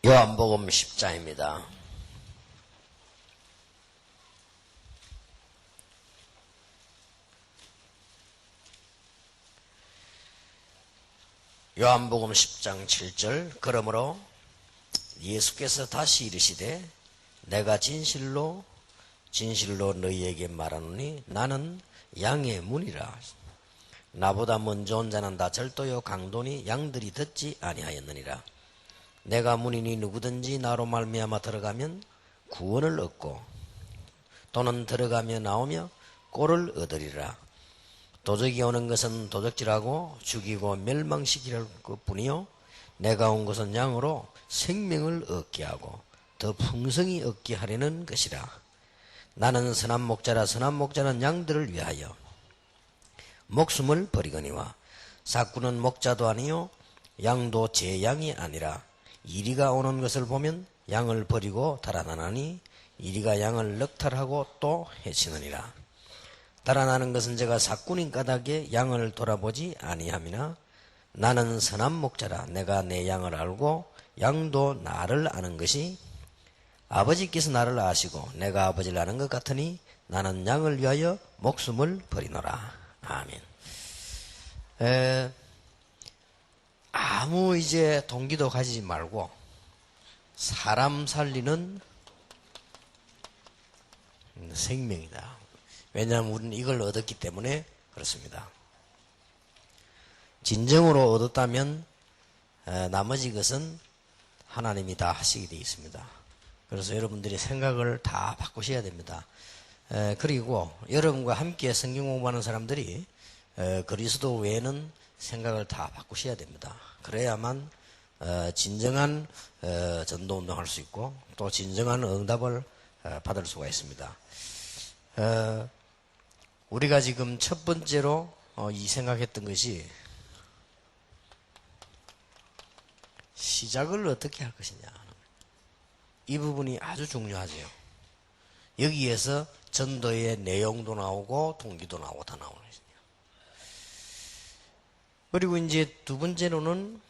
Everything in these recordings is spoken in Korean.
요한복음 10장입니다. 요한복음 10장 7절. 그러므로 예수께서 다시 이르시되 내가 진실로 너희에게 말하노니 나는 양의 문이라. 나보다 먼저 온 자는 다 절도요 강도니 양들이 듣지 아니하였느니라. 내가 문이니 누구든지 나로 말미암아 들어가면 구원을 얻고 또는 들어가며 나오며 꼴을 얻으리라. 도적이 오는 것은 도적질하고 죽이고 멸망시킬 것뿐이요 내가 온 것은 양으로 생명을 얻게 하고 더 풍성히 얻게 하려는 것이라. 나는 선한 목자라. 선한 목자는 양들을 위하여 목숨을 버리거니와 삭구는 목자도 아니요 양도 제 양이 아니라 이리가 오는 것을 보면 양을 버리고 달아나나니 이리가 양을 넉탈하고 또 해치느니라. 달아나는 것은 제가 삭군인 까닭에 양을 돌아보지 아니함이나 나는 선한 목자라. 내가 내 양을 알고 양도 나를 아는 것이 아버지께서 나를 아시고 내가 아버지를 아는 것 같으니 나는 양을 위하여 목숨을 버리노라. 아멘. 아무 이제 동기도 가지지 말고 사람 살리는 생명이다. 왜냐하면 우리는 이걸 얻었기 때문에 그렇습니다. 진정으로 얻었다면 나머지 것은 하나님이 다 하시게 되어 있습니다. 그래서 여러분들이 생각을 다 바꾸셔야 됩니다. 그리고 여러분과 함께 성경 공부하는 사람들이 그리스도 외에는 생각을 다 바꾸셔야 됩니다. 그래야만 진정한 전도운동을 할 수 있고 또 진정한 응답을 받을 수가 있습니다. 우리가 지금 첫 번째로 이 생각했던 것이 시작을 어떻게 할 것이냐. 이 부분이 아주 중요하죠. 여기에서 전도의 내용도 나오고 동기도 나오고 다 나오는 것이죠. 그리고 이제 두 번째로는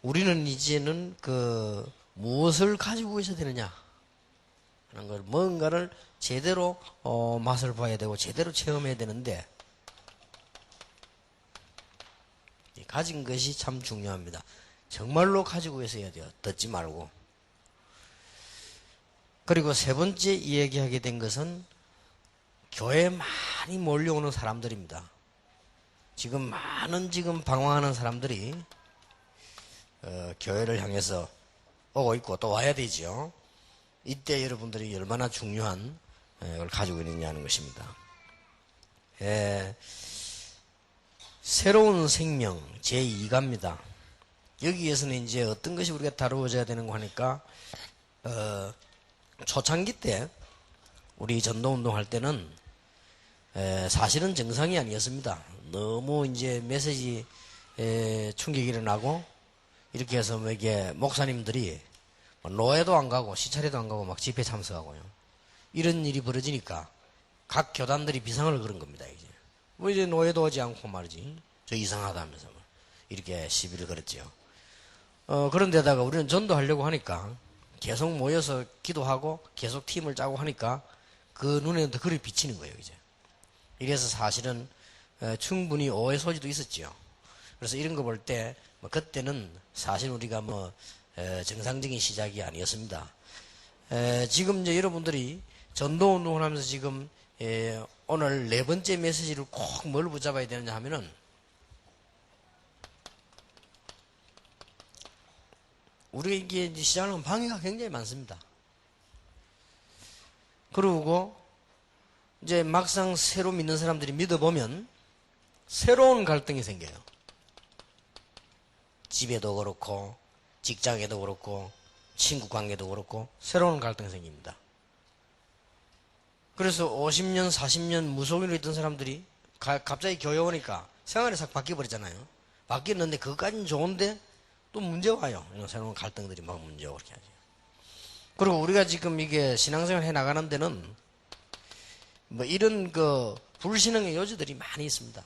우리는 이제는 무엇을 가지고 있어야 되느냐 하는 걸, 뭔가를 제대로 맛을 봐야 되고 제대로 체험해야 되는데 가진 것이 참 중요합니다. 정말로 가지고 있어야 돼요. 듣지 말고. 그리고 세 번째 이야기하게 된 것은 교회에 많이 몰려오는 사람들입니다. 지금 많은 방황하는 사람들이 교회를 향해서 오고 있고 또 와야 되죠. 이때 여러분들이 얼마나 중요한 걸 가지고 있느냐는 것입니다. 새로운 생명 제2가입니다. 여기에서는 이제 어떤 것이 우리가 다루어져야 되는 거 하니까 초창기 때 우리 전도운동 할 때는 사실은 정상이 아니었습니다. 너무 이제 메시지 충격이 일어나고 이렇게 해서 이게 목사님들이 노예도 안 가고 시찰에도 안 가고 막 집회 참석하고요. 이런 일이 벌어지니까 각 교단들이 비상을 걸은 겁니다. 이제 노예도 오지 않고 말이지. 저 이상하다면서 이렇게 시비를 걸었죠. 그런데다가 우리는 전도하려고 하니까 계속 모여서 기도하고 계속 팀을 짜고 하니까 그 눈에는 더 그리 비치는 거예요, 이제. 이래서 사실은 충분히 오해 소지도 있었죠. 그래서 이런 거 볼 때 그때는 사실 우리가 정상적인 시작이 아니었습니다. 지금 이제 여러분들이 전도 운동을 하면서 지금 오늘 네 번째 메시지를 꼭 뭘 붙잡아야 되느냐 하면은 우리에게 시작을 하면 방해가 굉장히 많습니다. 그리고 이제 막상 새로 믿는 사람들이 믿어보면 새로운 갈등이 생겨요. 집에도 그렇고 직장에도 그렇고 친구 관계도 그렇고 새로운 갈등이 생깁니다. 그래서 50년 40년 무속인으로 있던 사람들이 갑자기 교회 오니까 생활이 싹 바뀌어버렸잖아요. 바뀌었는데 그것까지는 좋은데 또 문제가 와요. 이런 새로운 갈등들이 막 문제가 그렇게 하죠. 그리고 우리가 지금 이게 신앙생활 해 나가는 데는 이런 불신앙의 요지들이 많이 있습니다.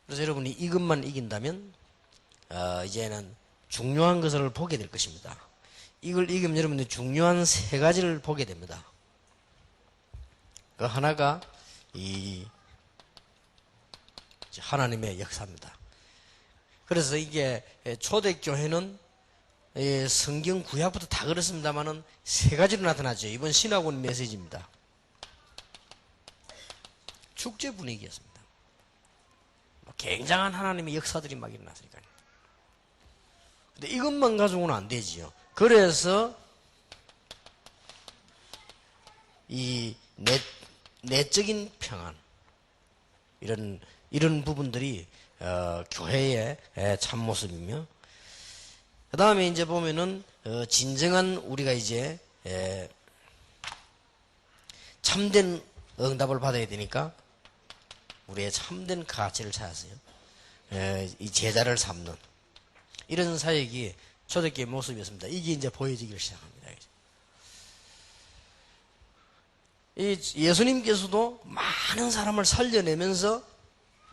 그래서 여러분이 이것만 이긴다면 이제는 중요한 것을 보게 될 것입니다. 이걸 읽으면 여러분들 중요한 세 가지를 보게 됩니다. 그 하나가 이 하나님의 역사입니다. 그래서 이게 초대교회는 성경 구약부터 다 그렇습니다만은 세 가지로 나타나죠. 이번 신학원 메시지입니다. 축제 분위기였습니다. 굉장한 하나님의 역사들이 막 일어났으니까요. 근데 이것만 가지고는 안 되지요. 그래서 이 내적인 평안 이런 부분들이 교회의 참모습이며, 그 다음에 이제 보면은 진정한 우리가 이제 참된 응답을 받아야 되니까 우리의 참된 가치를 찾았어요. 이 제자를 삼는 이런 사역이 초대교회 모습이었습니다. 이게 이제 보여지기를 시작합니다. 이 예수님께서도 많은 사람을 살려내면서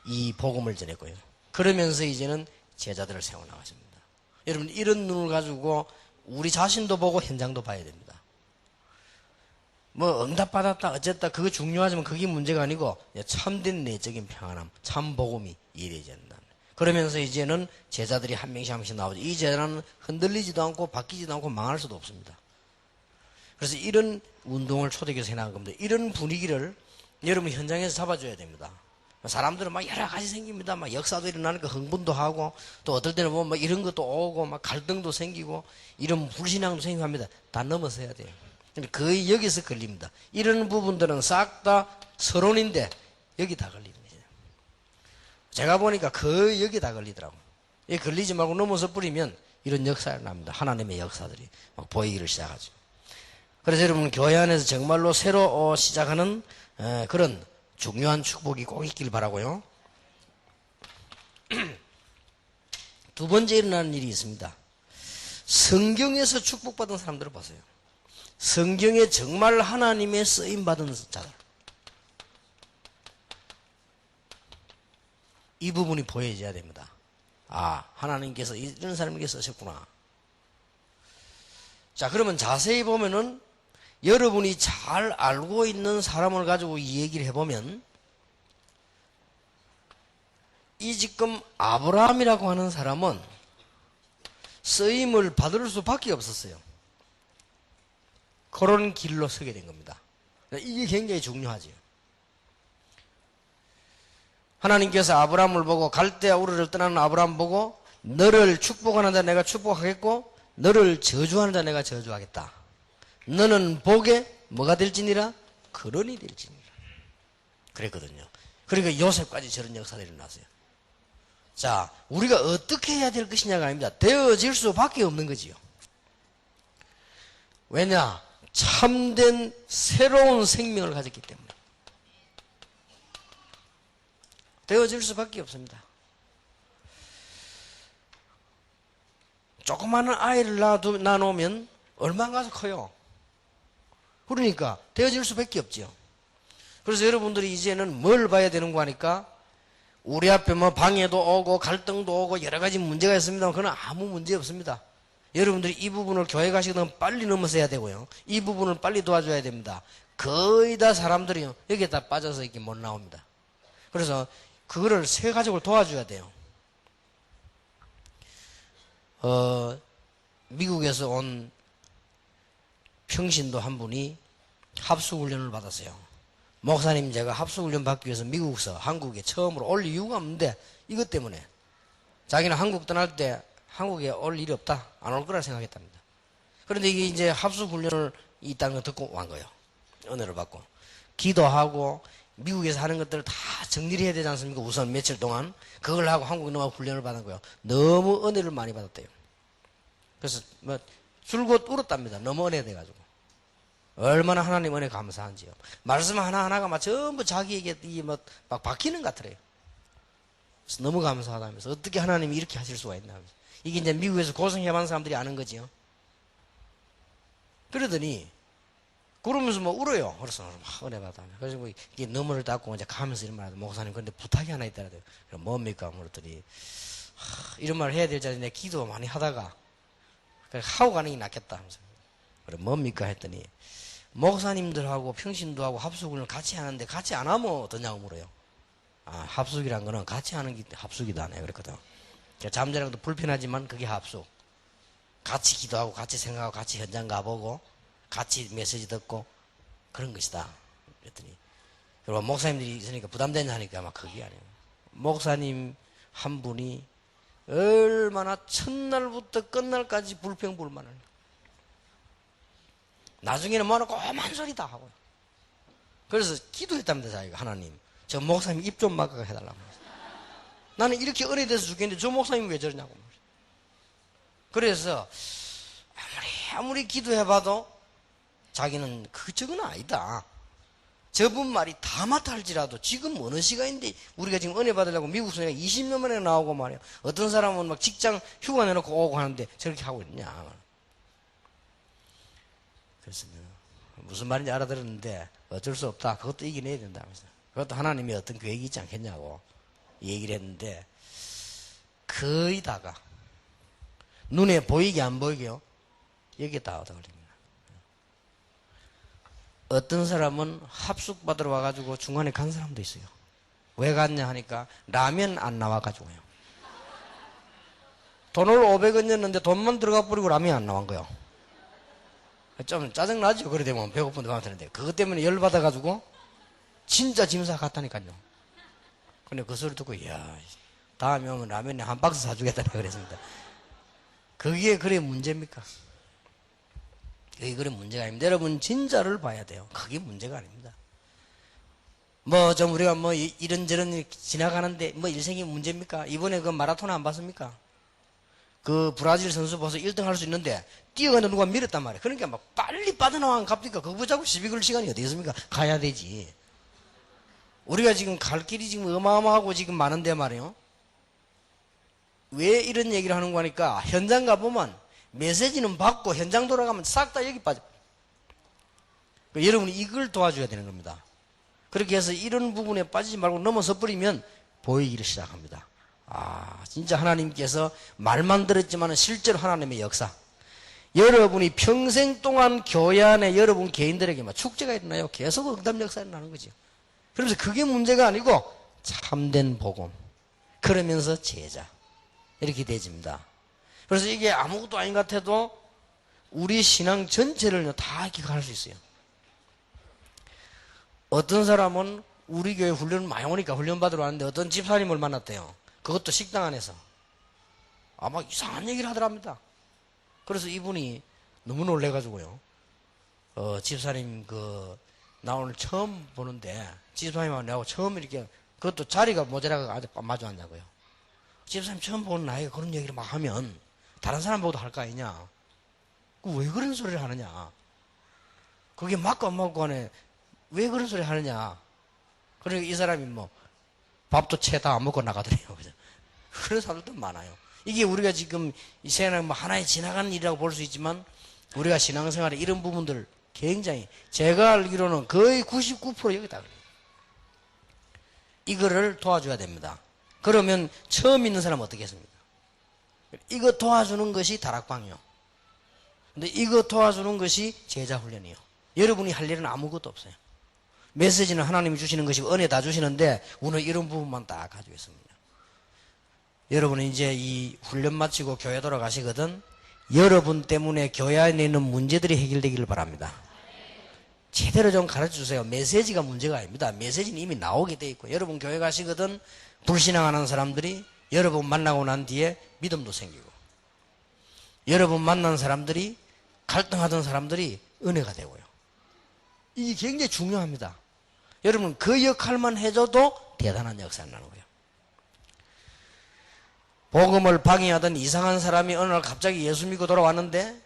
이 복음을 전했고요. 그러면서 이제는 제자들을 세워나가십니다. 여러분, 이런 눈을 가지고 우리 자신도 보고 현장도 봐야 됩니다. 뭐 응답받았다 어쨌다 그거 중요하지만 그게 문제가 아니고 참된 내적인 평안함, 참 복음이 이루어져야 된다. 그러면서 이제는 제자들이 한 명씩 한 명씩 나오죠. 이 제자는 흔들리지도 않고 바뀌지도 않고 망할 수도 없습니다. 그래서 이런 운동을 초대교회에서 해나간 겁니다. 이런 분위기를 여러분 현장에서 잡아줘야 됩니다. 사람들은 막 여러 가지 생깁니다. 막 역사도 일어나니까 흥분도 하고, 또 어떨 때는 보면 막 이런 것도 오고, 막 갈등도 생기고, 이런 불신앙도 생기고 합니다. 다 넘어서야 돼요. 근데 거의 여기서 걸립니다. 이런 부분들은 싹 다 서론인데, 여기 다 걸립니다. 제가 보니까 거의 여기 다 걸리더라고요. 이 걸리지 말고 넘어서 뿌리면 이런 역사가 납니다. 하나님의 역사들이 막 보이기를 시작하죠. 그래서 여러분, 교회 안에서 정말로 새로 시작하는 그런 중요한 축복이 꼭 있길 바라고요. 두 번째 일어나는 일이 있습니다. 성경에서 축복받은 사람들을 보세요. 성경에 정말 하나님의 쓰임받은 자들. 이 부분이 보여져야 됩니다. 아, 하나님께서 이런 사람에게 쓰셨구나. 자, 그러면 자세히 보면은 여러분이 잘 알고 있는 사람을 가지고 이 얘기를 해보면, 이 지금 아브라함이라고 하는 사람은 쓰임을 받을 수밖에 없었어요. 그런 길로 서게 된 겁니다. 이게 굉장히 중요하죠. 하나님께서 아브라함을 보고 갈대아 우르를 떠나는 아브라함 보고 너를 축복하는 자 내가 축복하겠고 너를 저주하는 자 내가 저주하겠다. 너는 복에 뭐가 될지니라? 근원이 될지니라. 그랬거든요. 그러니까 요셉까지 저런 역사들이 일어났어요. 자, 우리가 어떻게 해야 될 것이냐가 아닙니다. 되어질 수밖에 없는 거지요. 왜냐? 참된 새로운 생명을 가졌기 때문에. 되어질 수밖에 없습니다. 조그마한 아이를 낳아놓으면 얼마 가서 커요. 그러니까 되어질 수밖에 없죠. 그래서 여러분들이 이제는 뭘 봐야 되는 거 하니까 우리 앞에 뭐 방해도 오고 갈등도 오고 여러 가지 문제가 있습니다. 그건 아무 문제 없습니다. 여러분들이 이 부분을 교회 가시거든 빨리 넘어서야 되고요. 이 부분을 빨리 도와줘야 됩니다. 거의 다 사람들이 여기에 다 빠져서 이렇게 못 나옵니다. 그래서 그거를 새 가족을 도와줘야 돼요. 미국에서 온 평신도 한 분이 합숙훈련을 받았어요. 목사님, 제가 합숙훈련 받기 위해서 미국에서 한국에 처음으로 올 이유가 없는데 이것 때문에 자기는 한국 떠날 때 한국에 올 일이 없다, 안 올 거라 생각했답니다. 그런데 이게 이제 합숙훈련을 있다는 거 듣고 온 거예요. 은혜를 받고 기도하고 미국에서 하는 것들을 다 정리를 해야 되지 않습니까? 우선 며칠 동안 그걸 하고 한국에 넘어가 훈련을 받은 거예요. 너무 은혜를 많이 받았대요. 그래서 뭐 줄곧 울었답니다. 너무 은혜 돼가지고. 얼마나 하나님 은혜 감사한지요. 말씀 하나하나가 막 전부 자기에게 막 바뀌는 것 같더래요. 그래서 너무 감사하다면서 어떻게 하나님이 이렇게 하실 수가 있나 하면서. 이게 이제 미국에서 고생해본 사람들이 아는 거지요. 그러더니 그러면서 뭐 울어요. 그래서 막 은혜 받아. 그래서 뭐 이게 너머를 닦고 이제 가면서 이런 말 하더니 목사님 근데 부탁이 하나 있더라고요. 뭡니까? 물었더니 이런 말을 해야 될 자리에 내 기도 많이 하다가 하고 가는 게 낫겠다 하면서. 그래 뭡니까 했더니 목사님들하고 평신도하고 합숙을 같이 하는데 같이 안 하면 어떠냐고 물어요. 합숙이란 거는 같이 하는 게 합숙이다 네 그랬거든. 잠자는 것도 불편하지만 그게 합숙. 같이 기도하고 같이 생각하고 같이 현장 가보고 같이 메시지 듣고 그런 것이다 그랬더니 그리고 목사님들이 있으니까 부담되냐 하니까 아마 그게 아니에요. 목사님 한 분이 얼마나 첫날부터 끝날까지 불평불만을 나중에는 뭐하는 고만 소리 다 하고요. 그래서 기도했답니다. 자기가 하나님 저 목사님 입 좀 막아 해달라고. 나는 이렇게 은혜돼서 죽겠는데 저 목사님 왜 저러냐고. 그래서 아무리 기도해봐도 자기는 그쪽은 아니다. 저분 말이 다 맞다 할지라도 지금 어느 시간인데 우리가 지금 은혜 받으려고 미국 소리가 20년 만에 나오고 말이야. 어떤 사람은 막 직장 휴가 내놓고 오고 하는데 저렇게 하고 있냐. 그래서 무슨 말인지 알아들었는데 어쩔 수 없다. 그것도 이겨내야 된다면서. 그것도 하나님이 어떤 계획이 있지 않겠냐고 얘기를 했는데 거의 다가 눈에 보이게 안 보이게요. 여기에 다 얻어걸립니다. 어떤 사람은 합숙 받으러 와가지고 중간에 간 사람도 있어요. 왜 갔냐 하니까 라면 안 나와가지고요. 돈을 500원 냈는데 돈만 들어가 버리고 라면이 안 나온 거예요. 좀 짜증나죠. 그래 되면 배고픈데 가면 되는데 그것 때문에 열받아가지고 진짜 짐사 갔다니까요. 근데 그 소리 듣고 이야 다음에 오면 라면에 한 박스 사주겠다네 그랬습니다. 그게 그래 문제입니까? 그게 그래 문제가 아닙니다. 여러분 진짜를 봐야 돼요. 그게 문제가 아닙니다. 뭐 좀 우리가 뭐 이런저런 일 지나가는데 뭐 일생이 문제입니까? 이번에 그 마라톤 안 봤습니까? 그 브라질 선수 벌써 1등 할 수 있는데 뛰어가는데 누가 밀었단 말이에요. 그러니까 막 빨리 빠져나가면 갑니까? 그거 붙잡고 시비 걸 시간이 어디 있습니까? 가야 되지. 우리가 지금 갈 길이 지금 어마어마하고 지금 많은데 말이에요. 왜 이런 얘기를 하는 거니까 현장 가보면 메시지는 받고 현장 돌아가면 싹 다 여기 빠져. 여러분이 이걸 도와줘야 되는 겁니다. 그렇게 해서 이런 부분에 빠지지 말고 넘어서 버리면 보이기를 시작합니다. 진짜 하나님께서 말만 들었지만 실제로 하나님의 역사. 여러분이 평생 동안 교회 안에 여러분 개인들에게만 축제가 일어나요. 계속 응답 역사가 일어나는 거죠. 그러면서 그게 문제가 아니고 참된 복음. 그러면서 제자. 이렇게 되집니다. 그래서 이게 아무것도 아닌 것 같아도 우리 신앙 전체를 다 기억할 수 있어요. 어떤 사람은 우리 교회 훈련을 많이 오니까 훈련 받으러 왔는데 어떤 집사님을 만났대요. 그것도 식당 안에서. 아마 이상한 얘기를 하더랍니다. 그래서 이분이 너무 놀래가지고요. 집사님 나 오늘 처음 보는데 집사님하고 내하고 처음 이렇게 그것도 자리가 모자라가 아주 마주 앉냐고요. 집사님 처음 보는 나이가 그런 얘기를 막 하면 다른 사람 보고도 할 거 아니냐. 왜 그런 소리를 하느냐. 그게 맞고 안 맞고 안에 왜 그런 소리 하느냐. 그러니까 이 사람이 뭐 밥도 채 다 안 먹고 나가더래요. 그런 사람들도 많아요. 이게 우리가 지금 이 세상 뭐 하나의 지나가는 일이라고 볼 수 있지만 우리가 신앙생활에 이런 부분들 굉장히 제가 알기로는 거의 99% 여기다 그래요. 이거를 도와줘야 됩니다. 그러면 처음 있는 사람은 어떻게 했습니까? 이거 도와주는 것이 다락방이요. 근데 이거 도와주는 것이 제자훈련이요. 여러분이 할 일은 아무것도 없어요. 메시지는 하나님이 주시는 것이고 은혜 다 주시는데 우리는 이런 부분만 딱 가지고 있습니다. 여러분은 이제 이 훈련 마치고 교회 돌아가시거든. 여러분 때문에 교회 안에 있는 문제들이 해결되기를 바랍니다. 제대로 좀 가르쳐주세요. 메시지가 문제가 아닙니다. 메시지는 이미 나오게 돼 있고 여러분 교회 가시거든 불신앙하는 사람들이 여러분 만나고 난 뒤에 믿음도 생기고 여러분 만난 사람들이 갈등하던 사람들이 은혜가 되고요. 이게 굉장히 중요합니다. 여러분 그 역할만 해줘도 대단한 역사가 나는 거예요. 복음을 방해하던 이상한 사람이 어느 날 갑자기 예수 믿고 돌아왔는데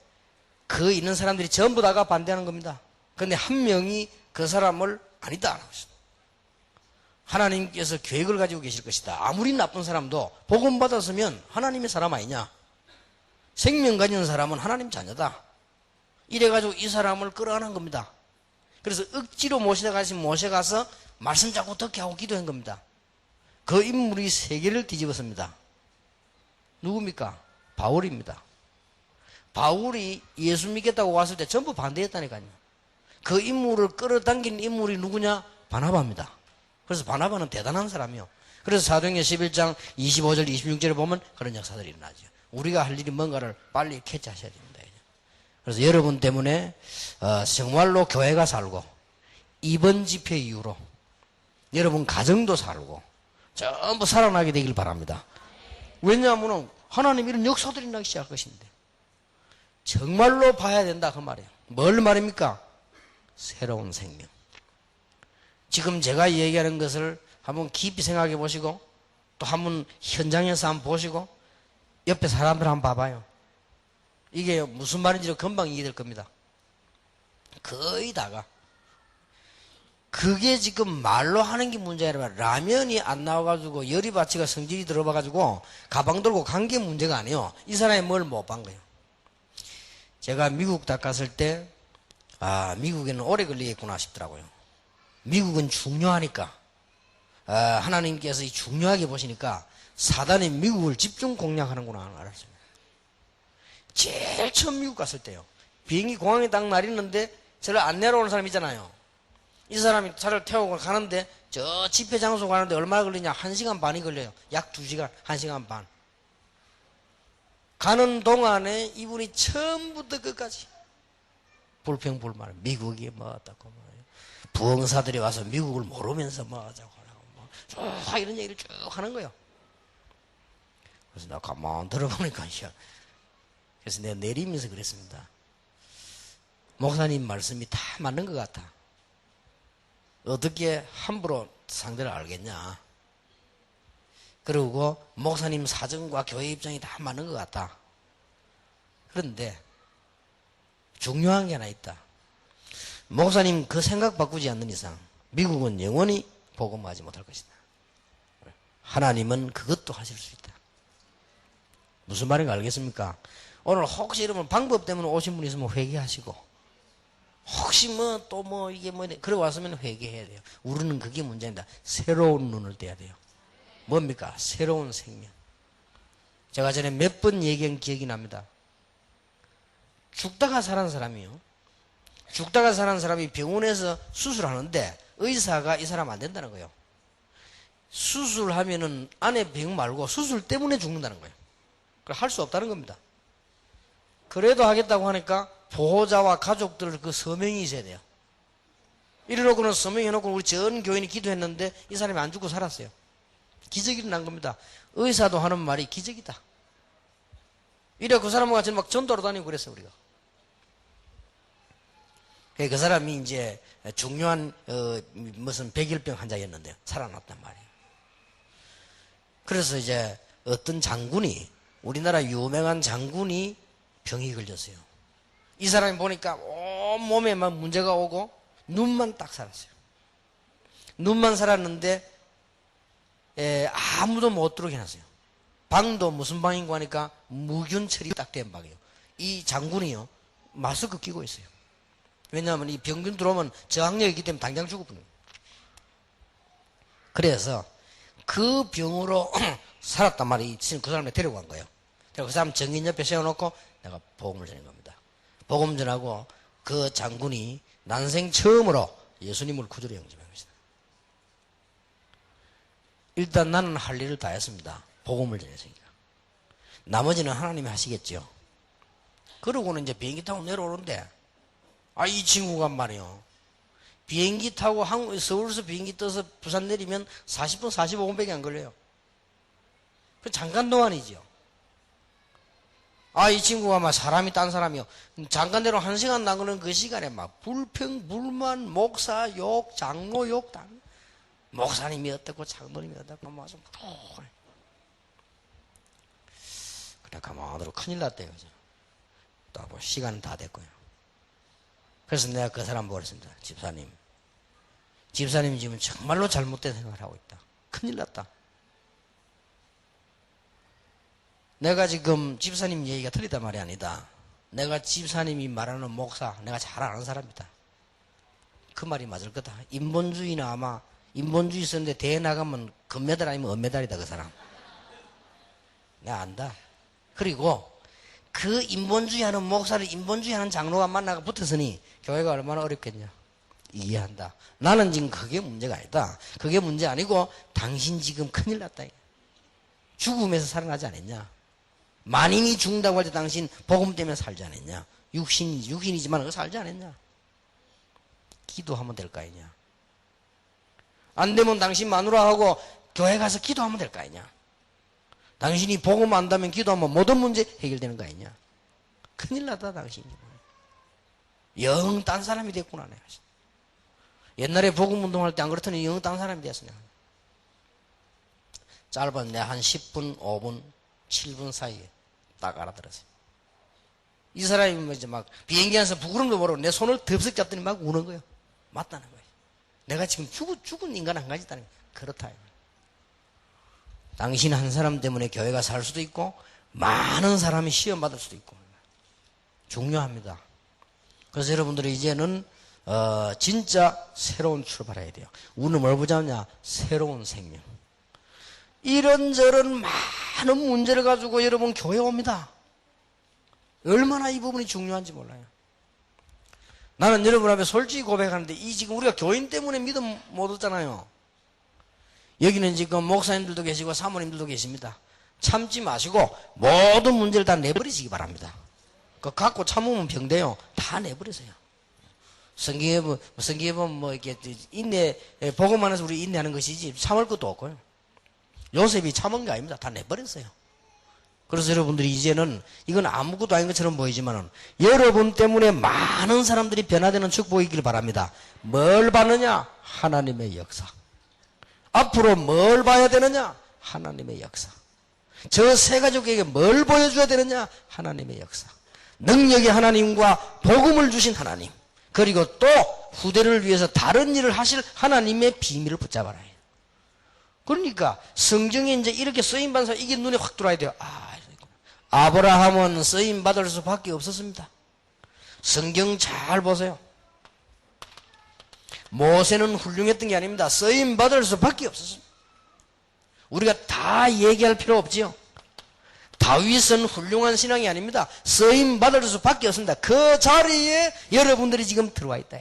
그 있는 사람들이 전부 다가 반대하는 겁니다. 그런데 한 명이 그 사람을 아니다 하고 있습니다. 하나님께서 계획을 가지고 계실 것이다. 아무리 나쁜 사람도 복음 받았으면 하나님의 사람 아니냐. 생명 가진 사람은 하나님 자녀다. 이래가지고 이 사람을 끌어안은 겁니다. 그래서 억지로 모셔가서 말씀 자꾸 듣게 하고 기도한 겁니다. 그 인물이 세계를 뒤집었습니다. 누굽니까? 바울입니다. 바울이 예수 믿겠다고 왔을 때 전부 반대했다니까요. 그 인물을 끌어당긴 인물이 누구냐? 바나바입니다. 그래서 바나바는 대단한 사람이요. 그래서 사도행전 11장 25절 26절에 보면 그런 역사들이 일어나죠. 우리가 할 일이 뭔가를 빨리 캐치하셔야 됩니다. 그래서 여러분 때문에 정말로 교회가 살고 이번 집회 이후로 여러분 가정도 살고 전부 살아나게 되길 바랍니다. 왜냐하면 하나님 이런 역사들이 나기 시작할 것인데 정말로 봐야 된다 그 말이에요. 뭘 말입니까? 새로운 생명. 지금 제가 얘기하는 것을 한번 깊이 생각해 보시고 또 한번 현장에서 한번 보시고 옆에 사람들 한번 봐봐요. 이게 무슨 말인지 금방 이해될 겁니다. 거의 다가. 그게 지금 말로 하는 게 문제가 아니라 라면이 안 나와가지고 열이바치가 성질이 들어봐가지고 가방 들고 간 게 문제가 아니에요. 이 사람이 뭘 못 본 거예요. 제가 미국 딱 갔을 때 미국에는 오래 걸리겠구나 싶더라고요. 미국은 중요하니까 하나님께서 중요하게 보시니까 사단이 미국을 집중 공략하는구나 알았어요. 제일 처음 미국 갔을 때요. 비행기 공항에 딱 내리는데 저를 안 내려오는 사람 있잖아요. 이 사람이 차를 태우고 가는데 저 집회 장소 가는데 얼마나 걸리냐? 1시간 반이 걸려요. 약 2시간, 1시간 반. 가는 동안에 이분이 처음부터 끝까지 불평불만. 미국이 뭐 어떻고 말이에요. 부흥사들이 와서 미국을 모르면서 뭐 하자고 하고 쭉 이런 얘기를 쭉 하는 거예요. 그래서 내가 가만 들어보니까 그래서 내가 내리면서 그랬습니다. 목사님 말씀이 다 맞는 것 같아. 어떻게 함부로 상대를 알겠냐. 그리고 목사님 사정과 교회 입장이 다 맞는 것 같다. 그런데 중요한 게 하나 있다. 목사님 그 생각 바꾸지 않는 이상 미국은 영원히 복음하지 못할 것이다. 하나님은 그것도 하실 수 있다. 무슨 말인가 알겠습니까? 오늘 혹시 이러면 방법 때문에 오신 분 있으면 회개하시고 혹시 뭐 또 뭐 이게 뭐 그래 왔으면 회개해야 돼요. 우리는 그게 문제입니다. 새로운 눈을 떼야 돼요. 뭡니까? 새로운 생명. 제가 전에 몇 번 얘기한 기억이 납니다. 죽다가 살은 사람이요. 죽다가 살은 사람이 병원에서 수술하는데 의사가 이 사람 안 된다는 거예요. 수술하면은 안에 병 말고 수술 때문에 죽는다는 거예요. 할 수 없다는 겁니다. 그래도 하겠다고 하니까 보호자와 가족들 그 서명이 있어야 돼요. 이래놓고는 서명해놓고 우리 전 교인이 기도했는데 이 사람이 안 죽고 살았어요. 기적이 일어난 겁니다. 의사도 하는 말이 기적이다. 이래 그 사람과 같이 막 전도로 다니고 그랬어요, 우리가. 그 사람이 이제 중요한 무슨 백일병 환자였는데요. 살아났단 말이에요. 그래서 이제 어떤 장군이 우리나라 유명한 장군이 병이 걸렸어요. 이 사람이 보니까 온몸에 막 문제가 오고 눈만 딱 살았어요. 눈만 살았는데 아무도 못 들어오게 해놨어요. 방도 무슨 방인고 하니까 무균처리 딱 된 방이에요. 이 장군이요 마스크 끼고 있어요. 왜냐하면 이 병균 들어오면 저항력이 있기 때문에 당장 죽어버려요. 그래서 그 병으로 살았단 말이에요. 그 사람을 데리고 간 거예요. 그 사람 정인 옆에 세워놓고 내가 복음을 전한 겁니다. 복음 전하고 그 장군이 난생 처음으로 예수님을 구주로 영접한 것이다. 일단 나는 할 일을 다 했습니다. 복음을 전했으니까. 나머지는 하나님이 하시겠죠. 그러고는 이제 비행기 타고 내려오는데 이 친구가 말이요. 비행기 타고 서울에서 비행기 떠서 부산 내리면 40분, 45분밖에 안 걸려요. 그 잠깐 동안이죠. 이 친구가 막 사람이 딴 사람이요. 잠깐대로 1시간 나가는 그 시간에 막 불평, 불만, 목사 욕, 장로 욕, 목사님이 어떻고 장로님이 어떻고 막 좀. 그래 가만히 큰일 났대요. 또 뭐 시간은 다 됐고요. 그래서 내가 그 사람 보고 그랬습니다. 집사님이 지금 정말로 잘못된 생각을 하고 있다. 큰일 났다. 내가 지금 집사님 얘기가 틀리단 말이 아니다. 내가 집사님이 말하는 목사, 내가 잘 아는 사람이다. 그 말이 맞을 거다. 인본주의는 아마 인본주의 썼는데 대회 나가면 금메달 아니면 은메달이다 그 사람. 내가 안다. 그리고 그 인본주의하는 목사를 인본주의하는 장로가 만나가 붙었으니 교회가 얼마나 어렵겠냐. 이해한다. 나는 지금 그게 문제가 아니다. 그게 문제 아니고 당신 지금 큰일 났다. 죽음에서 살아나지 않았냐. 만인이 죽는다고 할 때 당신 복음 때문에 살지 않았냐. 육신이지만 그거 살지 않았냐. 기도하면 될 거 아니냐. 안 되면 당신 마누라하고 교회 가서 기도하면 될 거 아니냐. 당신이 복음 안다면 기도하면 모든 문제 해결되는 거 아니냐. 큰일 났다 당신이. 영 딴 사람이 됐구나 내가. 옛날에 복음 운동할 때 안 그렇더니 영 딴 사람이 됐어 내가. 짧은 내 한 10분, 5분, 7분 사이에 딱 알아들었어요. 이 사람이 뭐 이제 막 비행기 안에서 부끄럼도 모르고 내 손을 덥석 잡더니 막 우는 거예요. 맞다는 거예요. 내가 지금 죽은 인간 한 가지 있다는 거예요. 그렇다. 당신 한 사람 때문에 교회가 살 수도 있고 많은 사람이 시험받을 수도 있고 중요합니다. 그래서 여러분들이 이제는 진짜 새로운 출발해야 돼요. 우리는 뭘 보자냐? 새로운 생명. 이런저런 많은 문제를 가지고 여러분 교회 옵니다. 얼마나 이 부분이 중요한지 몰라요. 나는 여러분 앞에 솔직히 고백하는데 이 지금 우리가 교인 때문에 믿음 못 얻잖아요. 여기는 지금 목사님들도 계시고 사모님들도 계십니다. 참지 마시고 모든 문제를 다 내버리시기 바랍니다. 그거 갖고 참으면 병돼요. 다 내버리세요. 성경에 보면 뭐 이렇게 복음 안에서 우리 인내하는 것이지 참을 것도 없고요. 요셉이 참은 게 아닙니다. 다 내버렸어요. 그래서 여러분들이 이제는 이건 아무것도 아닌 것처럼 보이지만은 여러분 때문에 많은 사람들이 변화되는 축복이길 바랍니다. 뭘 받느냐? 하나님의 역사. 앞으로 뭘 봐야 되느냐? 하나님의 역사. 저 세 가족에게 뭘 보여줘야 되느냐? 하나님의 역사. 능력의 하나님과 복음을 주신 하나님. 그리고 또 후대를 위해서 다른 일을 하실 하나님의 비밀을 붙잡아라. 그러니까 성경에 이제 이렇게 쓰임받은 사람 이게 눈에 확 들어와야 돼요. 아브라함은 쓰임받을 수밖에 없었습니다. 성경 잘 보세요. 모세는 훌륭했던 게 아닙니다. 쓰임받을 수밖에 없었습니다. 우리가 다 얘기할 필요 없지요. 다윗은 훌륭한 신앙이 아닙니다. 쓰임받을 수밖에 없습니다. 그 자리에 여러분들이 지금 들어와 있다.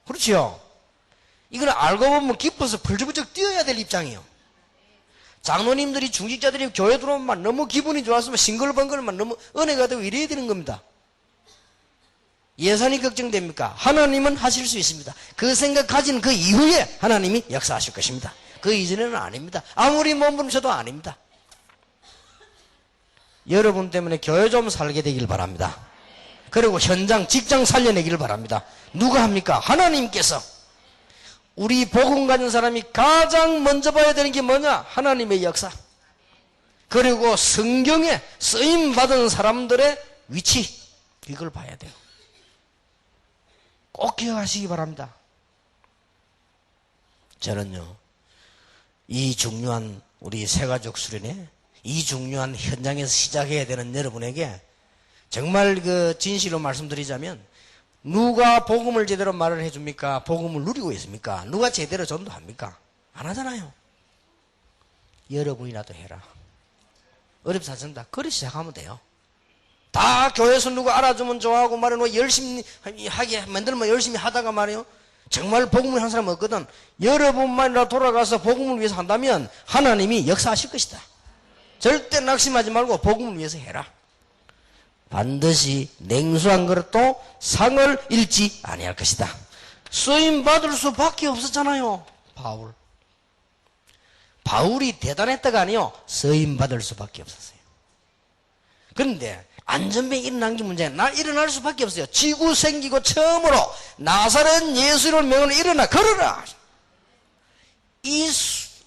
그렇죠? 이걸 알고 보면 기뻐서 벌쩍벌쩍 뛰어야 될 입장이에요. 장로님들이 중직자들이 교회 들어오면 너무 기분이 좋았으면 싱글벙글만 너무 은혜가 되고 이래야 되는 겁니다. 예산이 걱정됩니까? 하나님은 하실 수 있습니다. 그 생각 가진 그 이후에 하나님이 역사하실 것입니다. 그 이전에는 아닙니다. 아무리 몸부림쳐도 아닙니다. 여러분 때문에 교회 좀 살게 되길 바랍니다. 그리고 현장 직장 살려내기를 바랍니다. 누가 합니까? 하나님께서. 우리 복음 가진 사람이 가장 먼저 봐야 되는 게 뭐냐? 하나님의 역사. 그리고 성경에 쓰임받은 사람들의 위치. 이걸 봐야 돼요. 꼭 기억하시기 바랍니다. 저는요, 이 중요한 우리 새가족 수련회, 이 중요한 현장에서 시작해야 되는 여러분에게 정말 그 진실로 말씀드리자면 누가 복음을 제대로 말을 해줍니까? 복음을 누리고 있습니까? 누가 제대로 전도합니까? 안 하잖아요. 여러분이라도 해라. 어렵지 않습니다. 그리 시작하면 돼요. 다 교회에서 누가 알아주면 좋아하고 말이야 열심히 하게 만들면 열심히 하다가 말이에요. 정말 복음을 한 사람 없거든. 여러분만이라도 돌아가서 복음을 위해서 한다면 하나님이 역사하실 것이다. 절대 낙심하지 말고 복음을 위해서 해라. 반드시 냉수한 그릇도 상을 잃지 아니할 것이다. 쓰임 받을 수밖에 없었잖아요. 바울이 대단했다가 아니요, 쓰임 받을 수밖에 없었어요. 그런데 안전병이 일어난 게 문제야. 일어날 수밖에 없어요. 지구 생기고 처음으로 나사렛 예수를 명으로 일어나 걸어라. 이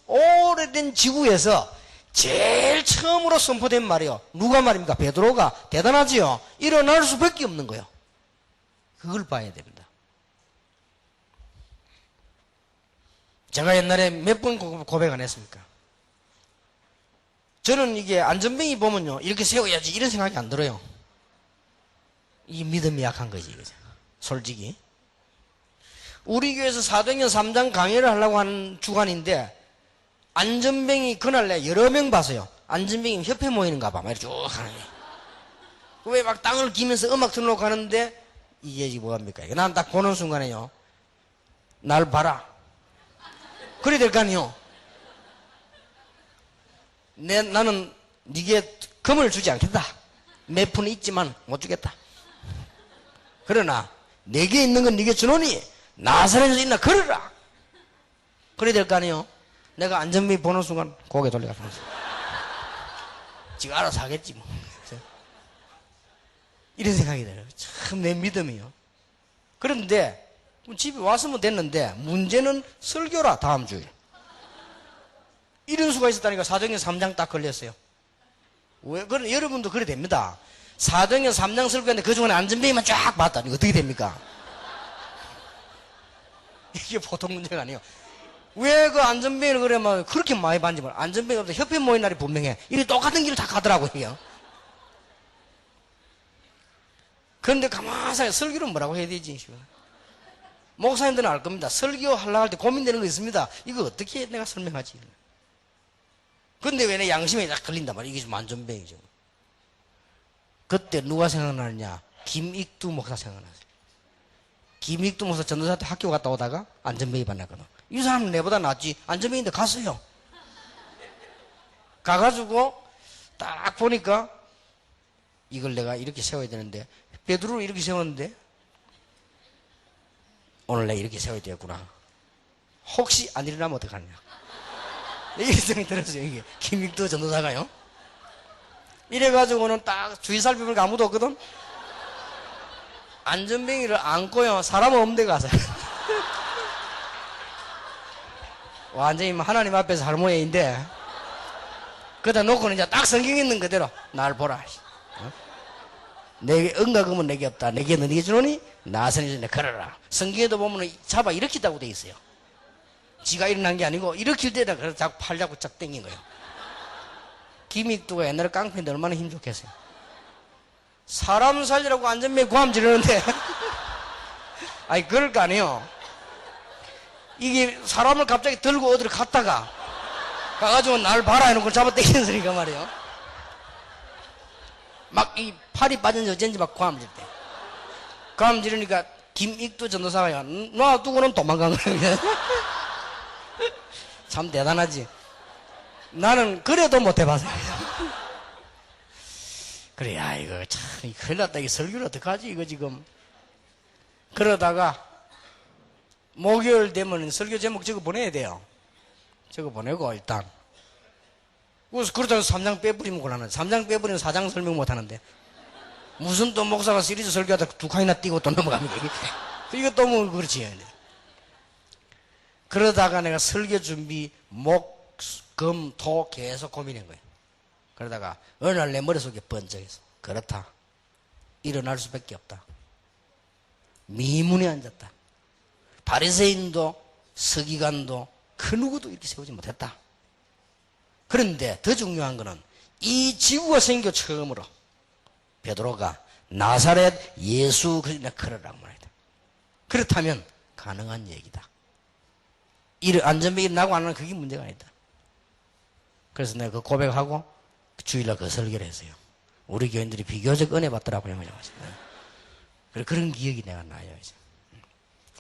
오래된 지구에서 제일 처음으로 선포된 말이요. 누가 말입니까? 베드로가. 대단하지요. 일어날 수밖에 없는 거예요. 그걸 봐야 됩니다. 제가 옛날에 몇 번 고백 안 했습니까? 저는 이게 안전뱅이 보면요, 이렇게 세워야지 이런 생각이 안 들어요. 이 믿음이 약한 거지, 솔직히. 우리 교회에서 사도행전 3장 강의를 하려고 하는 주간인데 안전뱅이 그날 내가 여러 명 봤어요. 안전뱅이 협회 모이는가 봐. 막 이렇게 쭉 하는 게. 왜 막 땅을 기면서 음악 틀어놓고 가는데, 이게 뭐합니까? 난 딱 보는 순간에요. 날 봐라. 그래야 될 거 아니요. 나는 네게 금을 주지 않겠다. 몇 푼 있지만 못 주겠다. 그러나 내게 있는 건 네게 주노니 나사렛에서 있나 걸어라. 그래야 될 거 아니요. 내가 안전뱅이 보는 순간 고개 돌려가서 지가 알아서 하겠지 뭐. 이런 생각이 들어요. 참 내 믿음이요. 그런데 집에 왔으면 됐는데 문제는 설교라 다음 주에. 이런 수가 있었다니까. 사도행전 3장 딱 걸렸어요. 왜? 그럼 여러분도 그래 됩니다. 사도행전 3장 설교했는데 그 중간에 안전뱅이만 쫙 봤다. 이거 어떻게 됩니까? 이게 보통 문제가 아니에요. 왜 그 안전뱅이를 그래 막 그렇게 많이 봤는지 몰라. 안전뱅이가 없어. 협회 모인 날이 분명해. 이렇게 똑같은 길을 다 가더라고요. 이게. 그런데 가만히 생각해. 설교는 뭐라고 해야 되지? 목사님들은 알 겁니다. 설교하려고 할 때 고민되는 거 있습니다. 이거 어떻게 내가 설명하지? 근데 왜 내 양심에 딱 걸린단 말이야. 이게 좀 안전뱅이죠. 그때 누가 생각나느냐? 김익두 목사 생각나세요. 김익두 목사 전도사한테 학교 갔다 오다가 안전뱅이 만났거든. 이 사람은 내보다 낫지. 안전뱅이인데 갔어요. 가가지고 딱 보니까 이걸 내가 이렇게 세워야 되는데 베드로를 이렇게 세웠는데 오늘 내가 이렇게 세워야 되겠구나. 혹시 안 일어나면 어떡하느냐. 이게 생각이 들었어요. 이게 김익두 전도사가요. 이래가지고는 딱 주위 살펴보니까 아무도 없거든. 안전뱅이를 안고요. 사람 없는 데 가서 완전히 하나님 앞에서 할머니인데 그다 놓고는 이제 딱 성경 있는 그대로 날 보라. 내게 응가금은 내게 없다. 내게 너에게 주노니 나선이 전에 걸어라. 성경에도 보면 잡아 일으키다고 돼 있어요. 지가 일어난 게 아니고 일으킬 때다. 그래서 자꾸 팔 잡고 쫙 당긴 거예요. 김익두가 옛날에 깡패인데 얼마나 힘 좋겠어요. 사람 살리라고 안전뱅이 고함 지르는데 아니 그럴 거 아니에요. 이게 사람을 갑자기 들고 어디를 갔다가 가가지고 날 봐라 해놓고 잡아 당기는 소리가 말이에요. 막 이 팔이 빠진지 어쩐지 막 고함 지를 때. 고함 지르니까 김익두 전도사가 놔두고는 도망간 거예요. 참 대단하지. 나는 그래도 못 해봤어요. 그래, 야, 이거 참, 큰일 났다. 이 설교를 어떡하지, 이거 지금. 그러다가, 목요일 되면 설교 제목 적어 보내야 돼요. 적어 보내고, 일단. 그래서 그러다가 3장 빼버리면 곤란해. 3장 빼버리면 4장 설명 못 하는데. 무슨 또 목사가 시리즈 설교하다 두 칸이나 띄고 또 넘어갑니까? 이거 또 뭐, 그렇지. 그러다가 내가 설교 준비, 목, 금, 토 계속 고민한 거예요. 그러다가 어느 날 내 머릿속에 번쩍해서 그렇다. 일어날 수밖에 없다. 미문에 앉았다. 바리새인도 서기관도 그 누구도 이렇게 세우지 못했다. 그런데 더 중요한 거는 이 지구가 생겨 처음으로 베드로가 나사렛 예수 그리스도를 걸으라고 말이다. 그렇다면 가능한 얘기다. 안전뱅이 일어나고 안 하는 그게 문제가 아니다. 그래서 내가 그 고백하고 주일날 그 설교를 했어요. 우리 교인들이 비교적 은혜 받더라고요. 그래, 그런 기억이 내가 나요. 이제.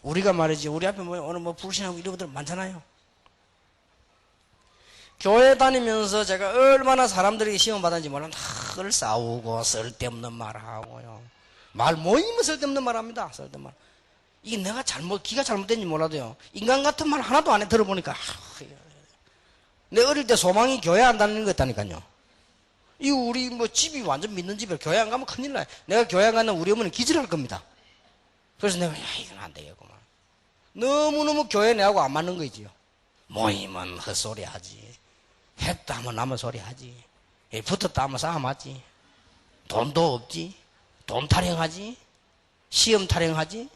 우리가 말이지, 우리 앞에 오늘 불신하고 이런 분들 많잖아요. 교회 다니면서 제가 얼마나 사람들이 시험 받았는지 몰라. 늘 싸우고, 쓸데없는 말 하고요. 말 모이면 쓸데없는 말 합니다. 쓸데없는 말. 이게 내가 기가 잘못된지 몰라도요. 인간 같은 말 하나도 안 해 들어보니까, 내 어릴 때 소망이 교회 안 다니는 거였다니까요. 이 우리 집이 완전 믿는 집이라 교회 안 가면 큰일 나요. 내가 교회 안 가면 우리 어머니 기절할 겁니다. 그래서 내가 이건 안 되겠구만. 너무너무 교회 내하고 안 맞는 거지요. 모이면 헛소리 하지. 했다 하면 남의 소리 하지. 붙었다 하면 싸움하지. 돈도 없지. 돈 타령하지. 시험 타령하지.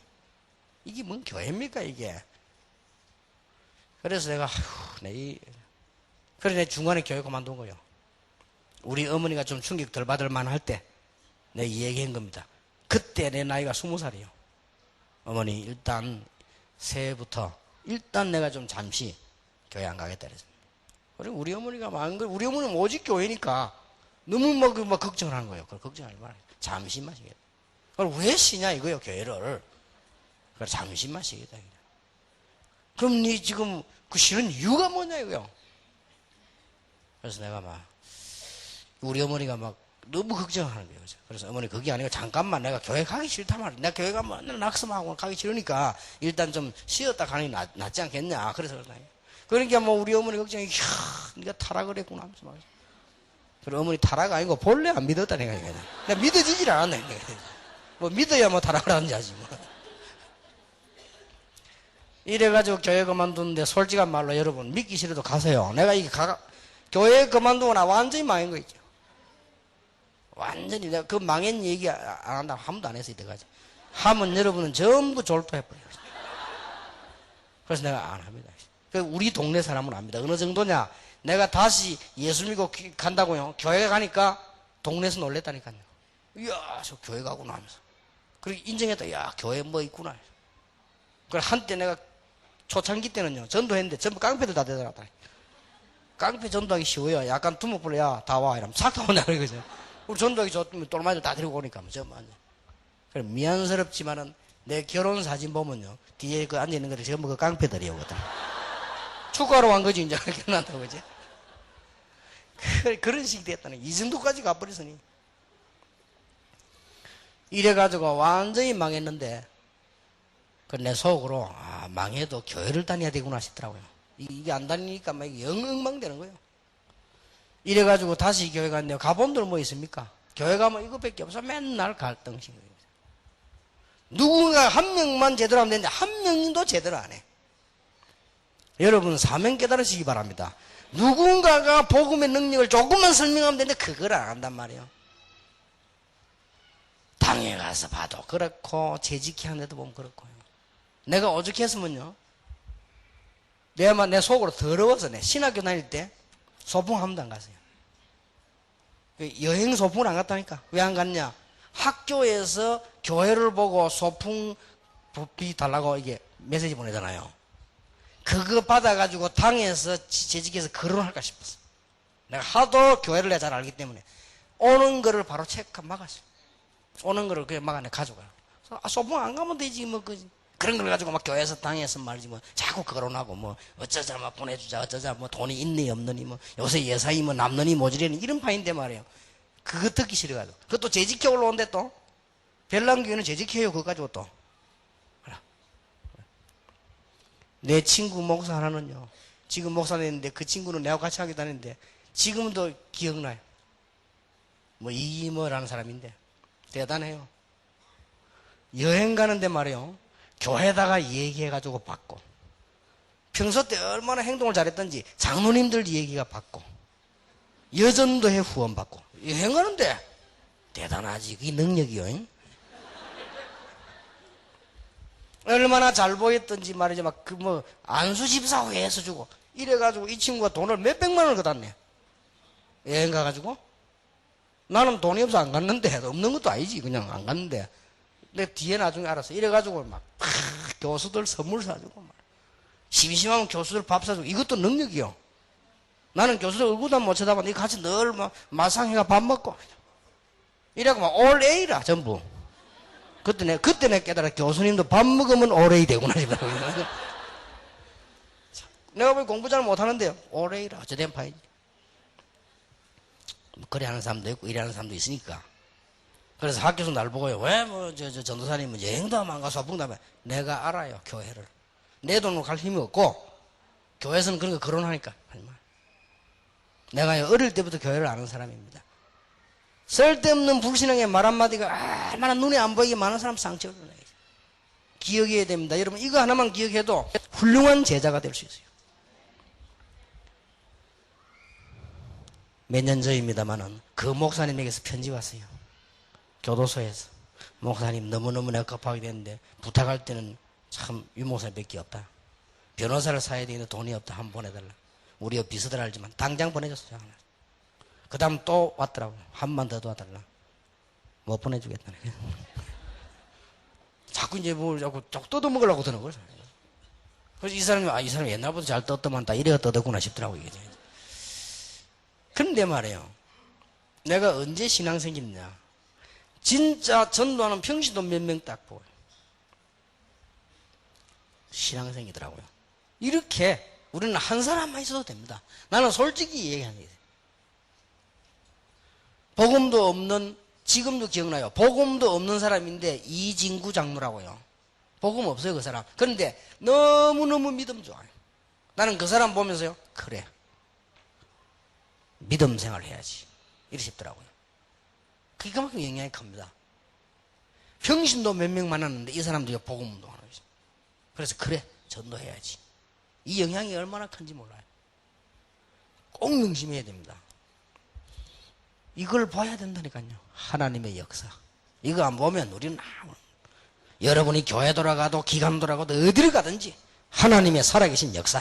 이게 뭔 교회입니까 이게. 그래서 내가 그래 내 중간에 교회 그만둔 거예요. 우리 어머니가 좀 충격 덜 받을 만할 때 내가 얘기한 겁니다. 그때 내 나이가 20살이에요. 어머니 일단 새해부터 일단 내가 좀 잠시 교회 안 가겠다 그랬습니다. 그리고 우리 어머니가 우리 어머니는 오직 교회니까 너무 막 걱정을 하는 거예요. 그걸 걱정하지 말아요. 잠시만 쉬겠다. 그럼 왜 쉬냐 이거요, 교회를. 그래, 잠시만 쉬겠다. 그럼 니 지금 그 쉬는 이유가 뭐냐 이거요. 그래서 내가 우리 어머니가 너무 걱정하는 거예요. 그래서 어머니 그게 아니고 잠깐만 내가 교회 가기 싫단 말이야. 내가 교회 가면 맨날 낙서하고 가기 싫으니까 일단 좀 쉬었다 가는 게 낫지 않겠냐. 그래서 그러니까 우리 어머니 걱정이 네가 타락을 했구나 하면서 말이야. 그래 어머니 타락 아니고 본래 안 믿었다니까. 내가 믿어지질 않았네. 뭐 믿어야 타락을 하는지 알지 뭐. 이래가지고 교회 그만두는데 솔직한 말로 여러분 믿기 싫어도 가세요. 내가 교회 그만두고 나 완전히 망한 거 있죠. 완전히 내가 그 망한 얘기 안 한다고 아무도 안 했어 이때까지. 하면 여러분은 전부 졸도해버려요. 그래서 내가 안 합니다. 우리 동네 사람은 압니다. 어느 정도냐. 내가 다시 예수 믿고 간다고요. 교회 가니까 동네에서 놀랬다니까요. 이야 저 교회 가구나 하면서. 그리고 인정했다. 야 교회 뭐 있구나. 그래 한때 내가 초창기 때는요 전도했는데 전부 깡패들 다 되더라고. 깡패 전도하기 쉬워요. 약간 두목불러 야다 와 이러면 싹 다 온다 그러거든요. 우리 전도하기 좋으면 똘마이들 다 데리고 오니까 전부 앉아. 그래 미안스럽지만은 내 결혼 사진 보면요 뒤에 그 앉아 있는 것들 전부 그 깡패들이거든. 축구하러 간 거지 이제 결혼한다고 그지. 그런 식이 됐다는 이 정도까지 가버렸으니 이래가지고 완전히 망했는데 그 내 속으로 망해도 교회를 다녀야 되구나 싶더라고요. 이게 안 다니니까 영 엉망되는 거예요. 이래가지고 다시 교회 갔는데 가본들 뭐 있습니까? 교회 가면 이것밖에 없어. 맨날 갈등식. 누군가 한 명만 제대로 하면 되는데 한 명도 제대로 안 해. 여러분 사명 깨달으시기 바랍니다. 누군가가 복음의 능력을 조금만 설명하면 되는데 그걸 안 한단 말이에요. 당에 가서 봐도 그렇고 재직히 하는 데도 보면 그렇고요. 내가 오죽했으면요 내가 내 속으로 더러워서 신학교 다닐 때 소풍 한 번도 안 갔어요. 여행 소풍을 안 갔다니까. 왜 안 갔냐. 학교에서 교회를 보고 소풍비 달라고 이게 메시지 보내잖아요. 그거 받아가지고 당에서 재직해서 결혼할까 싶었어. 내가 하도 교회를 내가 잘 알기 때문에 오는 거를 바로 체크 막았어. 오는 거를 그냥 막아내 가져가요. 소풍 안 가면 되지 뭐 그런 걸 가지고 교회에서 당에서 말이지 자꾸 거론하고 어쩌자 보내주자 어쩌자 돈이 있니 없느니 요새 예산이 남느니 모자라니 이런 파인데 말이에요. 그거 듣기 싫어가지고 그것도 재직해 올라온대 또 별난교회는 재직해요. 그거 가지고 또 내 친구 목사 하나는요 지금 목사 됐는데 그 친구는 내하고 같이 하게 다니는데 지금도 기억나요. 이모라는 사람인데 대단해요. 여행 가는데 말이에요 교회에다가 얘기해가지고 받고 평소 때 얼마나 행동을 잘했던지 장로님들 얘기가 받고 여전도회 후원 받고 여행 가는데 대단하지. 그게 능력이요. 얼마나 잘 보였던지 말이지 안수 집사회에서 주고 이래가지고 이 친구가 돈을 몇백만 원을 걷었네. 여행 가가지고 나는 돈이 없어 안 갔는데 없는 것도 아니지 그냥 안 갔는데 내 뒤에 나중에 알았어. 이래가지고 교수들 선물 사주고 심심하면 교수들 밥 사주고 이것도 능력이요. 나는 교수들 얼굴도 못 쳐다봤는데 같이 늘 마상회가 밥 먹고 이래고 올 A라 전부. 그때 내가 깨달아 교수님도 밥 먹으면 올 A 되구나 싶더라고요. 내가 왜 공부 잘 못하는데요. 올 A라 어쩌된 파이지. 그래 하는 사람도 있고 이래 하는 사람도 있으니까. 그래서 학교에서 날 보고요. 왜 전도사님은 여행도 안 가서 소풍도 안 가. 내가 알아요 교회를. 내 돈으로 갈 힘이 없고 교회에서는 그런 거 거론하니까 하지마. 내가 어릴 때부터 교회를 아는 사람입니다. 쓸데없는 불신앙의 말 한마디가 얼마나 눈에 안 보이게 많은 사람 상처를 내요. 기억해야 됩니다. 여러분 이거 하나만 기억해도 훌륭한 제자가 될 수 있어요. 몇 년 전입니다만은 그 목사님에게서 편지 왔어요. 교도소에서. 목사님 너무너무 내가 급하게 됐는데 부탁할 때는 참 유 목사님밖에 없다. 변호사를 사야 되는데 돈이 없다. 한번 보내달라. 우리 옆 비서들 알지만 당장 보내줬어요. 그 다음 또 왔더라고. 한 번 더 도와달라. 못 보내주겠다네. 자꾸 이제 자꾸 뜯어먹으려고 드는 거예요. 그래서 이 사람이 옛날부터 잘 떴더만 다 이래가 뜯었구나 싶더라고. 이게. 그런데 말이에요. 내가 언제 신앙 생겼냐. 진짜 전도하는 평신도 몇 명 딱 보여요. 신앙 생기더라고요. 이렇게 우리는 한 사람만 있어도 됩니다. 나는 솔직히 얘기하는 게 복음도 없는, 지금도 기억나요. 복음도 없는 사람인데 이진구 장로라고요. 복음 없어요, 그 사람. 그런데 너무너무 믿음 좋아요. 나는 그 사람 보면서요, 그래, 믿음 생활 해야지, 이렇게 싶더라고요. 그게 그만큼 영향이 큽니다. 평신도 몇 명 만났는데 이 사람도 복음 운동하는 거죠. 그래서 그래, 전도해야지. 이 영향이 얼마나 큰지 몰라요. 꼭 명심해야 됩니다. 이걸 봐야 된다니까요. 하나님의 역사. 이거 안 보면 우리는 여러분이 교회 돌아가도 기관 돌아가도 어디를 가든지 하나님의 살아계신 역사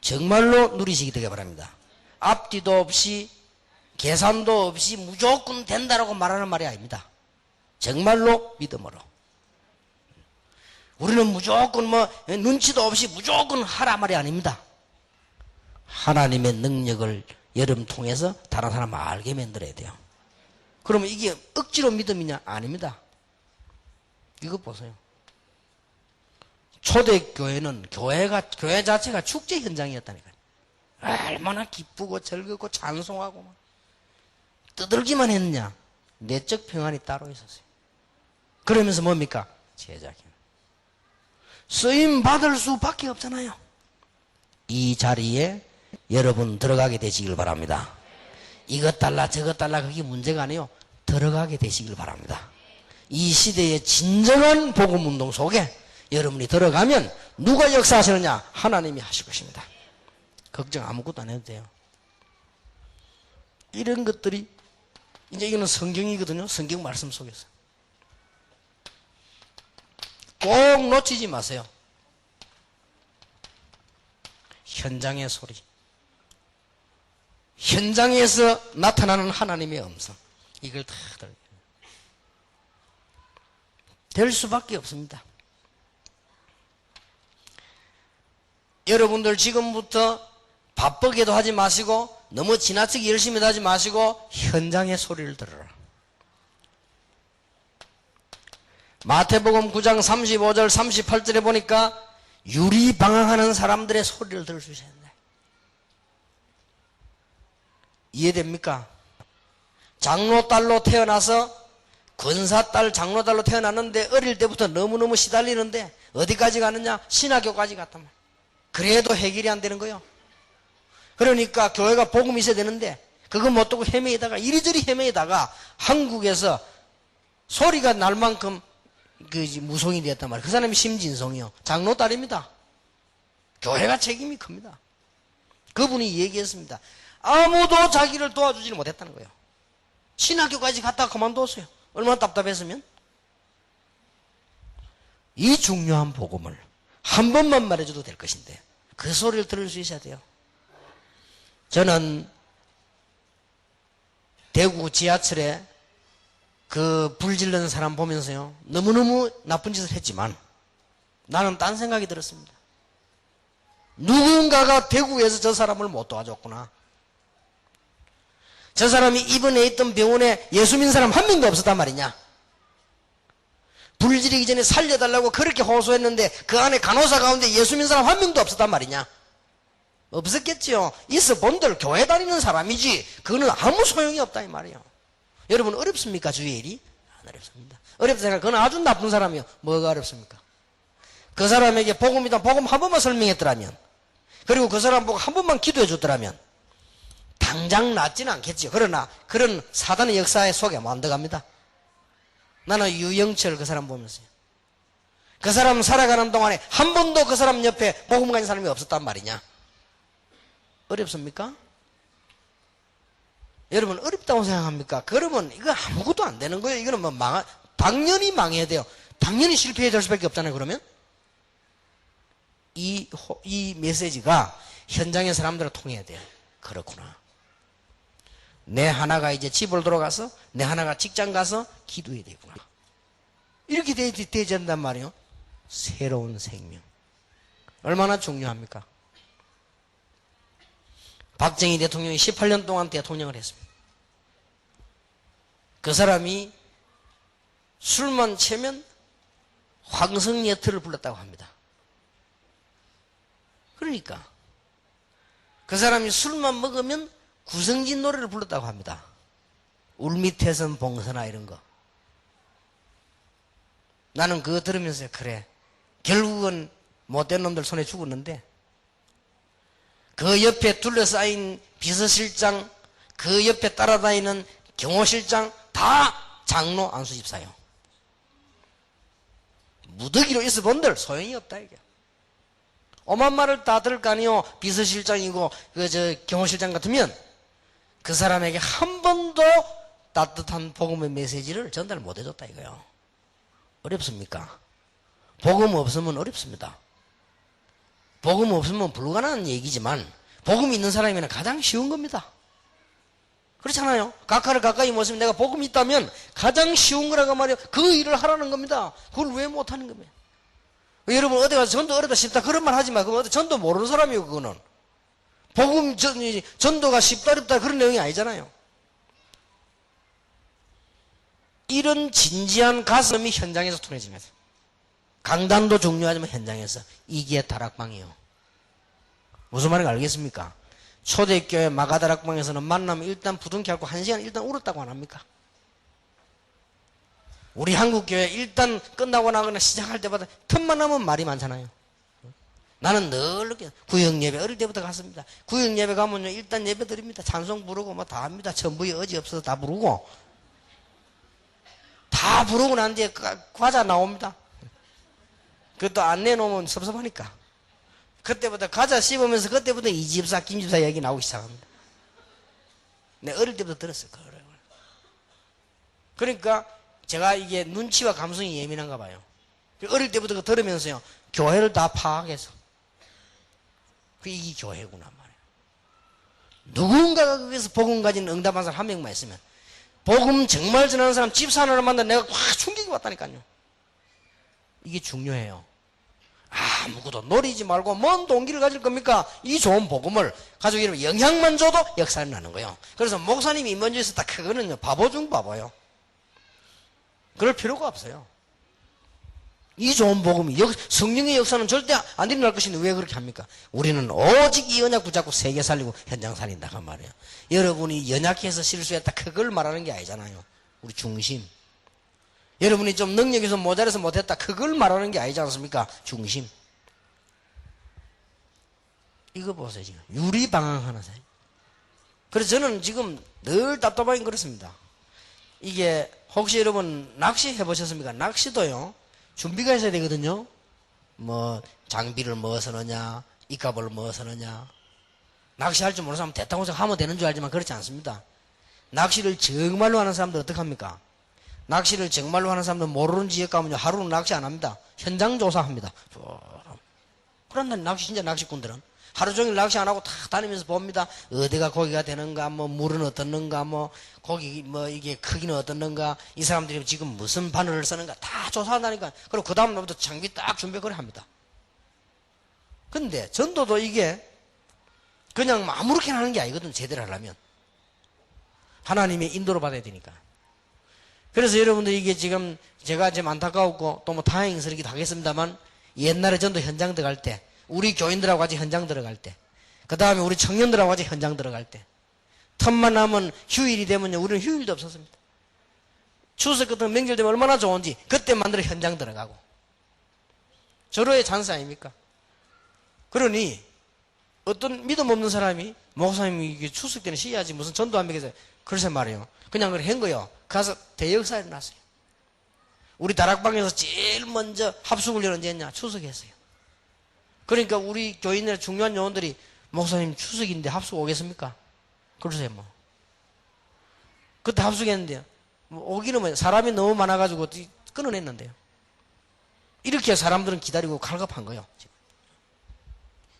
정말로 누리시게 되기 바랍니다. 앞뒤도 없이 계산도 없이 무조건 된다라고 말하는 말이 아닙니다. 정말로 믿음으로. 우리는 무조건 눈치도 없이 무조건 하라 말이 아닙니다. 하나님의 능력을 여러분 통해서 다른 사람 알게 만들어야 돼요. 그러면 이게 억지로 믿음이냐? 아닙니다. 이거 보세요. 초대교회는 교회 자체가 축제 현장이었다니까요. 얼마나 기쁘고 즐겁고 찬송하고 막 떠들기만 했느냐? 내적 평안이 따로 있었어요. 그러면서 뭡니까? 제자기. 쓰임 받을 수밖에 없잖아요. 이 자리에 여러분 들어가게 되시길 바랍니다. 이것 달라 저것 달라 그게 문제가 아니에요. 들어가게 되시길 바랍니다. 이 시대의 진정한 복음운동 속에 여러분이 들어가면 누가 역사하시느냐? 하나님이 하실 것입니다. 걱정 아무것도 안 해도 돼요. 이런 것들이 이제 이거는 성경이거든요. 성경 말씀 속에서 꼭 놓치지 마세요. 현장의 소리, 현장에서 나타나는 하나님의 음성, 이걸 다 들어야 돼요. 될 수밖에 없습니다. 여러분들 지금부터 바쁘게도 하지 마시고 너무 지나치게 열심히도 하지 마시고 현장의 소리를 들어라. 마태복음 9장 35절 38절에 보니까 유리방황하는 사람들의 소리를 들을 수 있어야 된다. 이해됩니까? 장로딸로 태어나서 권사딸 장로딸로 태어났는데 어릴 때부터 너무너무 시달리는데 어디까지 가느냐? 신학교까지 갔단 말이야. 그래도 해결이 안 되는 거예요. 그러니까 교회가 복음이 있어야 되는데 그거 못 듣고 헤매다가 이리저리 헤매다가 한국에서 소리가 날 만큼 무송이 되었단 말이에요. 그 사람이 심진송이요. 장로딸입니다. 교회가 책임이 큽니다. 그분이 얘기했습니다. 아무도 자기를 도와주지를 못했다는 거예요. 신학교까지 갔다가 그만뒀어요. 얼마나 답답했으면. 이 중요한 복음을 한 번만 말해줘도 될 것인데 그 소리를 들을 수 있어야 돼요. 저는 대구 지하철에 그 불 지르는 사람 보면서요 너무너무 나쁜 짓을 했지만 나는 딴 생각이 들었습니다. 누군가가 대구에서 저 사람을 못 도와줬구나. 저 사람이 입원해 있던 병원에 예수 믿는 사람 한 명도 없었단 말이냐. 불 지르기 전에 살려달라고 그렇게 호소했는데 그 안에 간호사 가운데 예수 믿는 사람 한 명도 없었단 말이냐. 없었겠지요. 있어 본들 교회 다니는 사람이지 그거는 아무 소용이 없다 이 말이에요. 여러분 어렵습니까? 주의 일이? 안 어렵습니다. 어렵다 생각. 그건 아주 나쁜 사람이요. 뭐가 어렵습니까? 그 사람에게 복음이다 복음 한 번만 설명했더라면 그리고 그 사람 보고 한 번만 기도해 줬더라면 당장 낫지는 않겠죠. 그러나 그런 사단의 역사의 속에 안 들어갑니다. 나는 유영철 그 사람 보면서요. 그 사람 살아가는 동안에 한 번도 그 사람 옆에 복음 가진 사람이 없었단 말이냐. 어렵습니까? 여러분 어렵다고 생각합니까? 그러면 이거 아무것도 안 되는 거예요. 이거는 당연히 망해야 돼요. 당연히 실패해야 될 수밖에 없잖아요. 그러면 이 메시지가 현장의 사람들을 통해야 돼요. 그렇구나. 내 하나가 이제 집을 돌아가서 내 하나가 직장 가서 기도해야 되구나. 이렇게 되지 않단 말이에요. 새로운 생명. 얼마나 중요합니까? 박정희 대통령이 18년 동안 대통령을 했습니다. 그 사람이 술만 채면 황성예틀을 불렀다고 합니다. 그러니까 그 사람이 술만 먹으면 구성진 노래를 불렀다고 합니다. 울밑에선 봉선아 이런 거. 나는 그거 들으면서 그래, 결국은 못된 놈들 손에 죽었는데 그 옆에 둘러싸인 비서실장, 그 옆에 따라다니는 경호실장 다 장로 안수집사요. 무더기로 있어 본들 소용이 없다 이게. 오만 말을 다 들을 거 아니요. 비서실장이고 경호실장 같으면 그 사람에게 한 번도 따뜻한 복음의 메시지를 전달 못 해줬다 이거요. 어렵습니까? 복음 없으면 어렵습니다. 복음 없으면 불가능한 얘기지만 복음 있는 사람이면 가장 쉬운 겁니다. 그렇잖아요. 각하를 가까이 모시면 내가 복음이 있다면 가장 쉬운 거라고 말이에요. 그 일을 하라는 겁니다. 그걸 왜 못하는 겁니까? 여러분 어디 가서 전도 어렵다 쉽다 그런 말 하지 마. 그거 어디 전도 모르는 사람이고 그거는. 복음 전도가 쉽다 어렵다 그런 내용이 아니잖아요. 이런 진지한 가슴이 현장에서 통해지면서 강단도 중요하지만 현장에서 이게 다락방이에요. 무슨 말인지 알겠습니까? 초대교회 마가다락방에서는 만나면 일단 부둥켜 안고 1시간 일단 울었다고 안 합니까? 우리 한국교회 일단 끝나고 나거나 시작할 때마다 틈만 나면 말이 많잖아요. 나는 늘 이렇게 구역예배 어릴 때부터 갔습니다. 구역예배 가면요 일단 예배 드립니다. 찬송 부르고 뭐 다 합니다. 전부에 어지 없어서 다 부르고 다 부르고 난 뒤에 과자 나옵니다. 그것도 안 내놓으면 섭섭하니까. 그때부터 과자 씹으면서 그때부터 이 집사 김 집사 얘기 나오기 시작합니다. 내가 어릴 때부터 들었어요. 그러니까 제가 이게 눈치와 감성이 예민한가 봐요. 어릴 때부터 그거 들으면서요 교회를 다 파악해서 이게 교회구나 말이에요. 누군가가 거기서 복음 가진 응답한 사람 한 명만 있으면 복음 정말 전하는 사람 집사 하나를 만나 내가 확 충격이 왔다니까요. 이게 중요해요. 아무것도 노리지 말고 뭔 동기를 가질 겁니까? 이 좋은 복음을 가지고 이러면 영향만 줘도 역사를 나는 거예요. 그래서 목사님이 먼저 있었다 그거는요 바보 중 바보예요. 그럴 필요가 없어요. 이 좋은 복음이 성령의 역사는 절대 안 일어날 것인데 왜 그렇게 합니까? 우리는 오직 이 언약 붙잡고 세계 살리고 현장 살린다 그 말이에요. 여러분이 연약해서 실수했다 그걸 말하는 게 아니잖아요. 우리 중심. 여러분이 좀 능력이 좀 모자라서 못했다 그걸 말하는 게 아니지 않습니까? 중심. 이거 보세요 지금 유리방황 하나 사이. 그래서 저는 지금 늘 답답하긴 그렇습니다. 이게 혹시 여러분 낚시 해보셨습니까? 낚시도요 준비가 있어야 되거든요. 뭐 장비를 뭐서 넣냐 입갑을 뭐서 넣냐. 낚시할 줄 모르는 사람은 대타고서 하면 되는 줄 알지만 그렇지 않습니다. 낚시를 정말로 하는 사람들 어떻게 합니까? 낚시를 정말로 하는 사람들 모르는 지역 가면요 하루는 낚시 안 합니다. 현장 조사합니다. 그런데 낚시 진짜 낚시꾼들은 하루 종일 낚시 안 하고 다 다니면서 봅니다. 어디가 고기가 되는가, 뭐 물은 어떻는가, 뭐 고기 뭐 이게 크기는 어떻는가, 이 사람들이 지금 무슨 바늘을 쓰는가 다 조사한다니까. 그리고 그 다음 날부터 장비 딱 준비 그래 합니다. 근데 전도도 이게 그냥 아무렇게나 하는 게 아니거든. 제대로 하려면 하나님의 인도를 받아야 되니까. 그래서 여러분들 이게 지금 제가 좀 안타까웠고 또 뭐 다행스럽기도 하겠습니다만 옛날에 전도 현장 들어갈 때 우리 교인들하고 같이 현장 들어갈 때 그 다음에 우리 청년들하고 같이 현장 들어갈 때 틈만 나면 휴일이 되면요 우리는 휴일도 없었습니다. 추석 같은 명절 되면 얼마나 좋은지 그때 만들어 현장 들어가고 절호의 찬스 아닙니까? 그러니 어떤 믿음 없는 사람이 목사님이 추석 때는 쉬어야지 무슨 전도합니까 해서 글쎄 말이에요. 그냥 그래 한 거요. 가서 대역사 일어났어요. 우리 다락방에서 제일 먼저 합숙을 언제 했냐? 추석에 했어요. 그러니까 우리 교인들의 중요한 요원들이 목사님 추석인데 합숙 오겠습니까? 그러세요 뭐. 그때 합숙했는데요. 뭐 오기는 뭐 사람이 너무 많아가지고 끊어냈는데요. 이렇게 사람들은 기다리고 갈급한 거예요.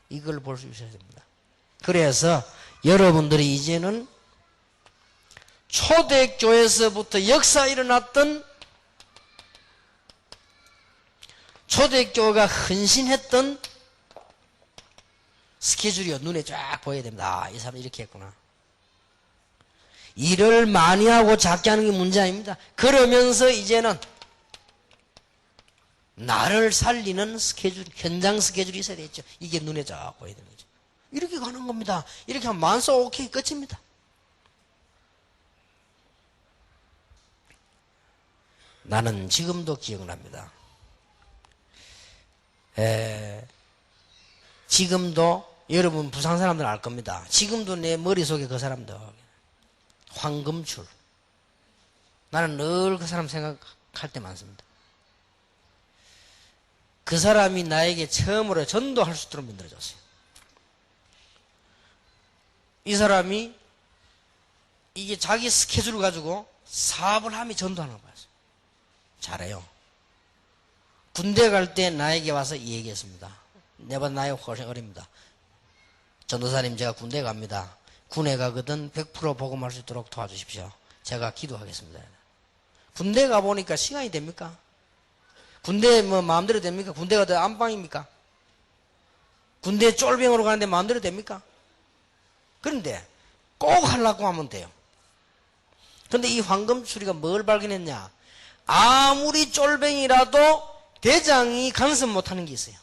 이걸 볼 수 있어야 됩니다. 그래서 여러분들이 이제는 초대교회에서부터 역사 일어났던 초대교회가 헌신했던 스케줄이 눈에 쫙 보여야 됩니다. 아, 이 사람 이렇게 했구나. 일을 많이 하고 작게 하는 게 문제 아닙니다. 그러면서 이제는 나를 살리는 스케줄, 현장 스케줄이 있어야 되겠죠. 이게 눈에 쫙 보여야 되는 거죠. 이렇게 가는 겁니다. 이렇게 하면 만소 오케이 끝입니다. 나는 지금도 기억납니다. 지금도 여러분 부산 사람들 알 겁니다. 지금도 내 머릿속에 그 사람들 황금출. 나는 늘 그 사람 생각할 때 많습니다. 그 사람이 나에게 처음으로 전도할 수 있도록 만들어줬어요. 이 사람이 이게 자기 스케줄을 가지고 사업을 하며 전도하는 거 봤어요. 잘해요. 군대 갈 때 나에게 와서 이 얘기했습니다. 내가 나이 훨씬 어립니다. 전도사님 제가 군대 갑니다. 군에 가거든 100% 복음할 수 있도록 도와주십시오. 제가 기도하겠습니다. 군대 가보니까 시간이 됩니까? 군대 뭐 마음대로 됩니까? 군대 가도 안방입니까? 군대 쫄병으로 가는데 마음대로 됩니까? 그런데 꼭 하려고 하면 돼요. 그런데 이 황금추리가 뭘 발견했냐? 아무리 쫄병이라도 대장이 간섭 못하는 게 있어요.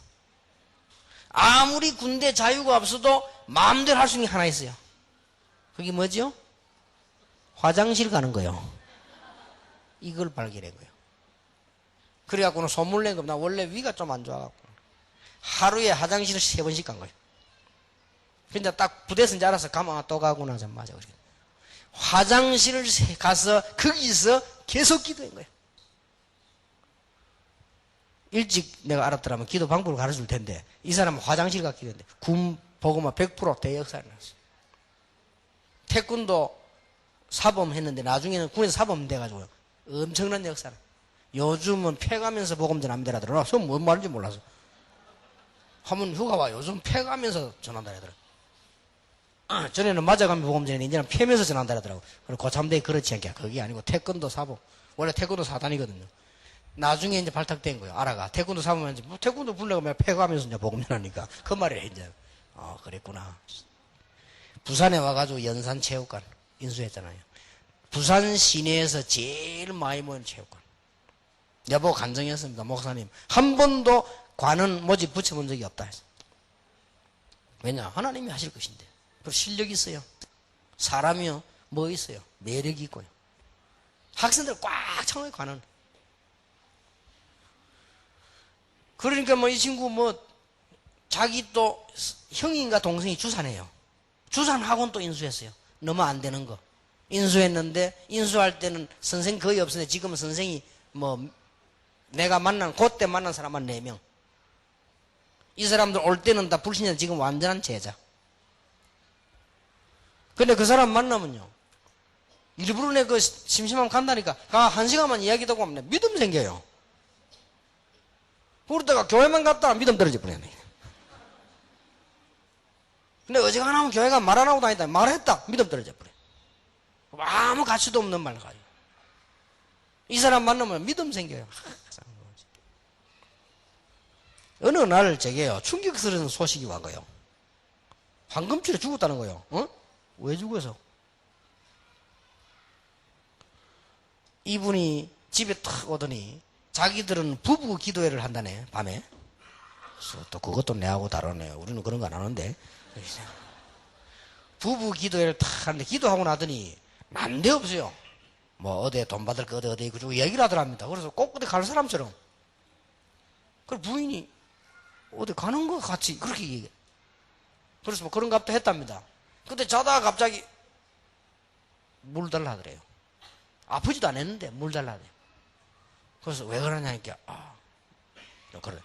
아무리 군대 자유가 없어도 마음대로 할 수 있는 게 하나 있어요. 그게 뭐죠? 화장실 가는 거예요. 이걸 발견한 거예요. 그래갖고는 소문을 낸 겁니다. 원래 위가 좀 안 좋아갖고 하루에 화장실을 3번씩 간 거예요. 근데 딱 부대에서 이제 알아서 가면 또 가구나 좀 맞아. 화장실을 가서 거기서 계속 기도한 거예요. 일찍 내가 알았더라면 기도 방법을 가르쳐줄 텐데 이 사람은 화장실 가서 기도했는데 군 보고만 100% 대역사를 났어요. 태권도 사범했는데 나중에는 군에서 사범 돼가지고요. 엄청난 역사를. 요즘은 패가면서 복음전 안 되라더라. 그건 뭔 말인지 몰라서. 하면 휴가 와. 요즘 패가면서 전한다 하더라. 전에는 맞아가면 복음전에 이제는 패면서 전한다 하더라고. 그리고 고참대에 그렇지 않게. 그게 아니고 태권도 사범. 원래 태권도 사단이거든요. 나중에 이제 발탁된 거예요. 알아가. 태권도 사범은 이제 태권도 불러가면 패가면서 이제 복음전하니까. 그 말이에요, 이제. 그랬구나. 부산에 와가지고 연산체육관 인수했잖아요. 부산 시내에서 제일 많이 모이는 체육관. 내보고 간증했습니다. 목사님 한 번도 관은 모집 붙여본 적이 없다 해서. 왜냐? 하나님이 하실 것인데. 그리고 실력이 있어요. 사람이요 뭐 있어요? 매력이 있고요. 학생들 꽉 차고요. 관은. 그러니까 뭐 이 친구 뭐 자기 또 형인가 동생이 주산해요. 주산학원 또 인수했어요. 너무 안 되는 거 인수했는데, 인수할 때는 선생 거의 없었는데 지금은 선생이 뭐 내가 그때 만난 사람만 4명. 이 사람들 올 때는 다 불신자, 지금 완전한 제자. 근데 그 사람 만나면요, 일부러 내 그 심심하면 간다니까 1시간만 이야기 듣고 하면 믿음 생겨요. 그러다가 교회만 갔다가 믿음 떨어져 버리네. 근데 어지간하면 교회가 말 안 하고 다니다 말했다 믿음 떨어져 버려. 아무 가치도 없는 말 가요. 이 사람 만나면 믿음 생겨요. 어느 날 제게요 충격스러운 소식이 와 거요. 황금줄에 죽었다는 거요. 왜 죽어서? 이분이 집에 탁 오더니 자기들은 부부 기도회를 한다네, 밤에. 그래서 또 그것도 내하고 다르네. 우리는 그런 거 안 하는데. 부부 기도회를 탁 하는데 기도하고 나더니 난데없어요. 뭐 어디에 돈 받을 거 어디 그쪽 얘기를 하더랍니다. 그래서 꼭 어디 갈 사람처럼. 그 부인이 어디 가는 거 같이 그렇게 얘기해. 그래서 뭐 그런 값도 했답니다. 근데 자다가 갑자기 물 달라 하더래요. 아프지도 않았는데 물 달라 하더래요. 그래서 왜 그러냐니까 그래.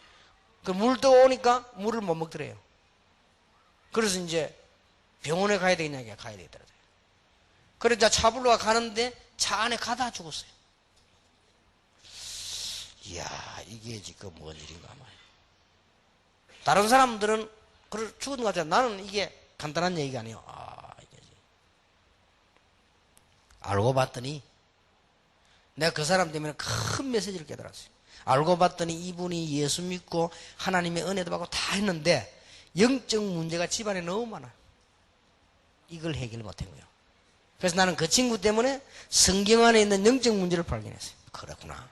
그 물 떠오니까 물을 못 먹더래요. 그래서 이제 병원에 가야 되겠냐, 가야 되겠더라고요. 그래서 차 불러 가는데 차 안에 가다 죽었어요. 이야, 이게 지금 뭔 일인가 말이야. 다른 사람들은 죽은 것 같아요. 나는 이게 간단한 얘기가 아니에요. 이게 알고 봤더니 내가 그 사람 때문에 큰 메시지를 깨달았어요. 알고 봤더니 이분이 예수 믿고 하나님의 은혜도 받고 다 했는데 영적 문제가 집안에 너무 많아. 이걸 해결 못한 거예요. 그래서 나는 그 친구 때문에 성경 안에 있는 영적 문제를 발견했어요. 그렇구나.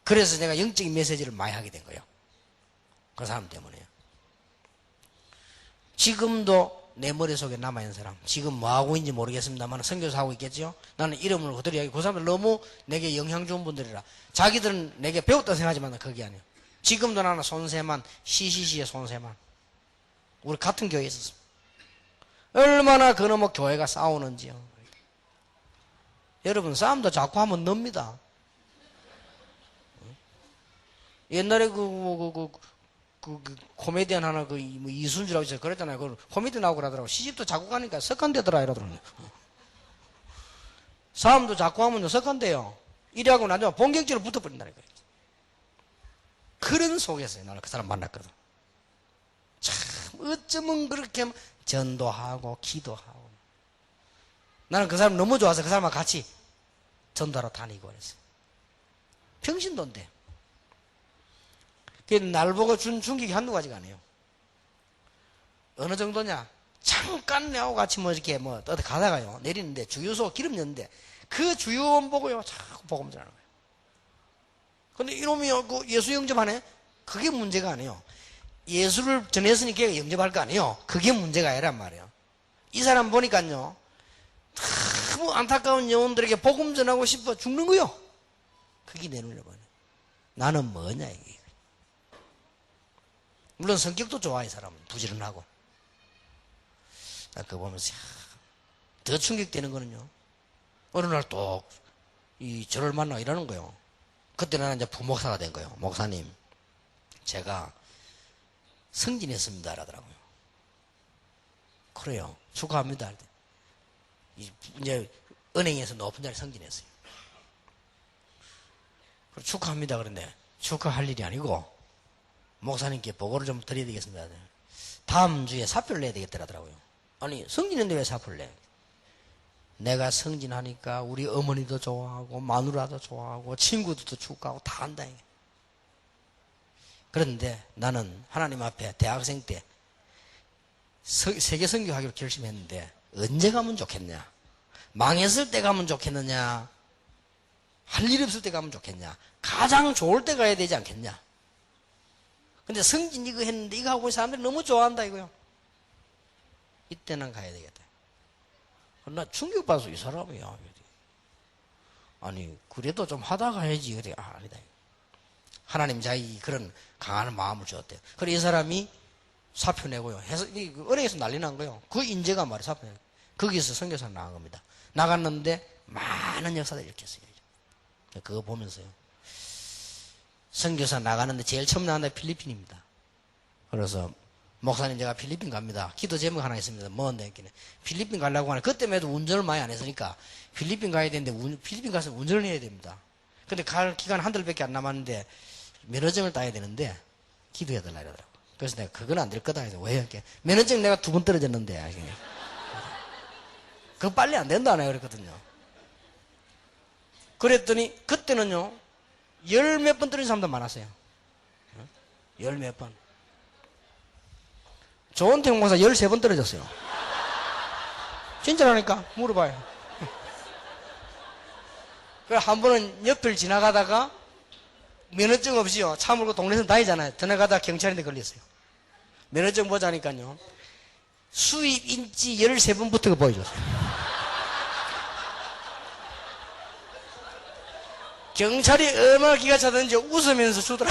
그래서 내가 영적인 메시지를 많이 하게 된 거예요. 그 사람 때문에요. 지금도 내 머릿속에 남아있는 사람, 지금 뭐하고 있는지 모르겠습니다만 선교사 하고 있겠죠. 나는 이름을 그대로 이야기, 그 사람들 너무 내게 영향 좋은 분들이라. 자기들은 내게 배웠다 생각하지만 그게 아니에요. 지금도 나는 손세만, CCC의 손세만, 우리 같은 교회에 있었습니다. 얼마나 그놈의 교회가 싸우는지요. 여러분, 싸움도 자꾸 하면 늡니다. 옛날에 코미디언 하나 이순주라고 있어요. 그랬잖아요. 그 코미디 나오고 그러더라고. 시집도 자꾸 가니까 석간되더라 이러더라고요. 싸움도 자꾸 하면 석간돼요. 이래하고 나중에 본격적으로 붙어버린다니까요. 그런 속에서요. 나는 그 사람 만났거든. 참 어쩌면 그렇게 전도하고 기도하고. 나는 그 사람 너무 좋아서 그 사람하고 같이 전도하러 다니고 그랬어요. 평신도인데. 날 보고 준 충격이 한두 가지가 아니에요. 어느 정도냐? 잠깐 내하고 같이 이렇게 어디 가다가요. 내리는데 주유소 기름 넣는데 그 주유원 보고요. 자꾸 복음 전하는 거예요. 근데 이놈이 그 예수 영접하네? 그게 문제가 아니에요. 예수를 전했으니 걔가 영접할 거 아니에요. 그게 문제가 아니란 말이에요. 이 사람 보니까요. 너무 안타까운 영혼들에게 복음 전하고 싶어 죽는 거요. 그게 내 눈에 보네. 나는 뭐냐 이게. 물론 성격도 좋아 이 사람은. 부지런하고. 나 그거 보면서 더 충격되는 거는요. 어느 날 또 저를 만나 이러는 거예요. 그때 나는 이제 부목사가 된 거예요. 목사님, 제가 승진했습니다 라더라고요. 그래요. 축하합니다. 이제 은행에서 높은 자리 승진했어요. 축하합니다 그런데 축하할 일이 아니고 목사님께 보고를 좀 드려야 되겠습니다. 다음 주에 사표를 내야 되겠더라고요. 아니 승진했는데 왜 사표를 내? 내가 승진하니까 우리 어머니도 좋아하고 마누라도 좋아하고 친구들도 축하하고 다 한다. 그런데 나는 하나님 앞에 대학생 때 세계 선교하기로 결심했는데 언제 가면 좋겠냐? 망했을 때 가면 좋겠느냐? 할 일 없을 때 가면 좋겠냐? 가장 좋을 때 가야 되지 않겠냐? 근데 승진 이거 했는데 이거 하고 사람들이 너무 좋아한다 이거요. 이때는 가야 되겠다. 나 충격받아서 이 사람이야. 아니 그래도 좀 하다 가야지. 그래. 아니다. 하나님 자기 그런 강한 마음을 주었대요. 그래 이 사람이 사표 내고요. 해서 은행에서 난리 난 거예요. 그 인재가 말이야 사표 내고. 거기서 선교사 나간 겁니다. 나갔는데 많은 역사들이 일으켰어요. 그거 보면서요. 선교사 나가는데 제일 처음 나간 데 필리핀입니다. 그래서 목사님 제가 필리핀 갑니다. 기도 제목 하나 있습니다. 뭔데? 필리핀 가려고 하는 그때만 해도 운전을 많이 안 했으니까 필리핀 가야 되는데 필리핀 가서 운전을 해야 됩니다. 근데 갈 기간 한 달밖에 안 남았는데 면허증을 따야 되는데 기도해달라 이러더라고. 그래서 내가 그건 안 될 거다 해서 왜 이렇게 면허증 내가 2번 떨어졌는데 그거 빨리 안 된다 내가 그랬거든요. 그랬더니 그때는요 10몇 번 떨어진 사람도 많았어요. 10몇 번. 조은태 목사 13번 떨어졌어요. 진짜라니까 물어봐요. 그 한 번은 옆을 지나가다가 면허증 없이요 차 몰고 동네에서 다니잖아요. 지나가다가 경찰인데 걸렸어요. 면허증 보자니까요 수입 인치 13번부터가 보여줬어요. 경찰이 얼마나 기가 차든지 웃으면서 주더라.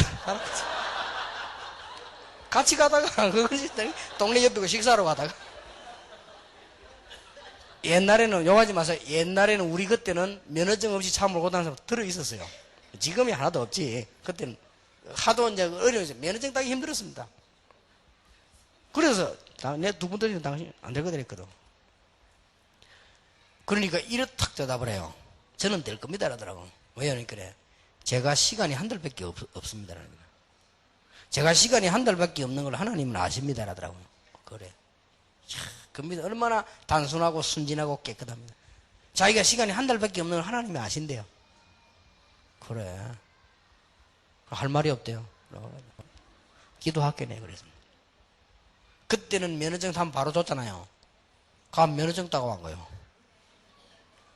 같이 가다가 그것이 동네 옆에 식사하러 가다가 옛날에는 욕하지 마세요. 옛날에는 우리 그때는 면허증 없이 차 몰고 다니는 사람 들어 있었어요. 지금이 하나도 없지. 그때는 하도 이제 어려워서 면허증 따기 힘들었습니다. 그래서 내 2번 떨어지면 당신 안 될 거다 했거든. 그러니까 이렇게 탁 대답을 해요. 저는 될 겁니다 라더라고. 왜요? 그래. 제가 시간이 한 달밖에 없습니다 라는 거예요. 제가 시간이 한 달밖에 없는 걸 하나님은 아십니다 라더라고요. 그래. 겁니다. 얼마나 단순하고 순진하고 깨끗합니다. 자기가 시간이 한 달밖에 없는 걸 하나님이 아신대요. 그래. 할 말이 없대요. 기도할게 내 그랬습니다. 그때는 면허증 타면 바로 줬잖아요. 가면 면허증 따고 간 거예요.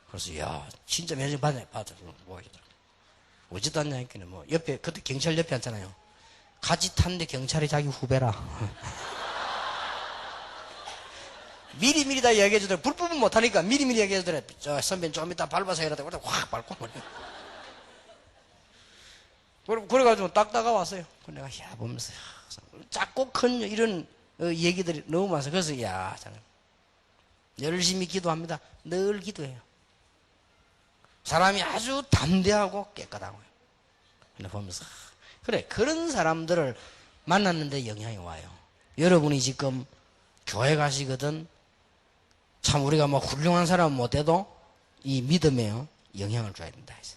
그래서 야 진짜 면허증 받아 뭐하겠더라. 어찌도 않냐 했기는 뭐 옆에 그때 경찰 옆에 앉잖아요. 같이 탔는데 경찰이 자기 후배라. 미리미리 다 이야기해 주더래. 불법은 못하니까 미리미리 이야기해 주더래. 저 선배는 좀 이따 밟아서 해라. 그러다 확 밟고 그래가지고 딱 다가왔어요. 내가 야 보면서 작고 큰 이런 얘기들이 너무 많아서 그래서 야 저는 열심히 기도합니다. 늘 기도해요. 사람이 아주 담대하고 깨끗하고요. 근데 보면서 그래 그런 사람들을 만났는데 영향이 와요. 여러분이 지금 교회 가시거든 참 우리가 뭐 훌륭한 사람 못해도 이 믿음에 영향을 줘야 된다 해서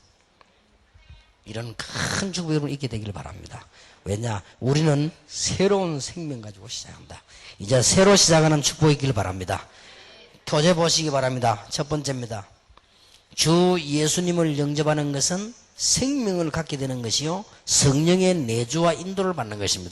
이런 큰 축복 여러분 있게 되기를 바랍니다. 왜냐 우리는 새로운 생명 가지고 시작한다. 이제 새로 시작하는 축복이 있기를 바랍니다. 교재 보시기 바랍니다. 첫 번째입니다. 주 예수님을 영접하는 것은 생명을 갖게 되는 것이요 성령의 내주와 인도를 받는 것입니다.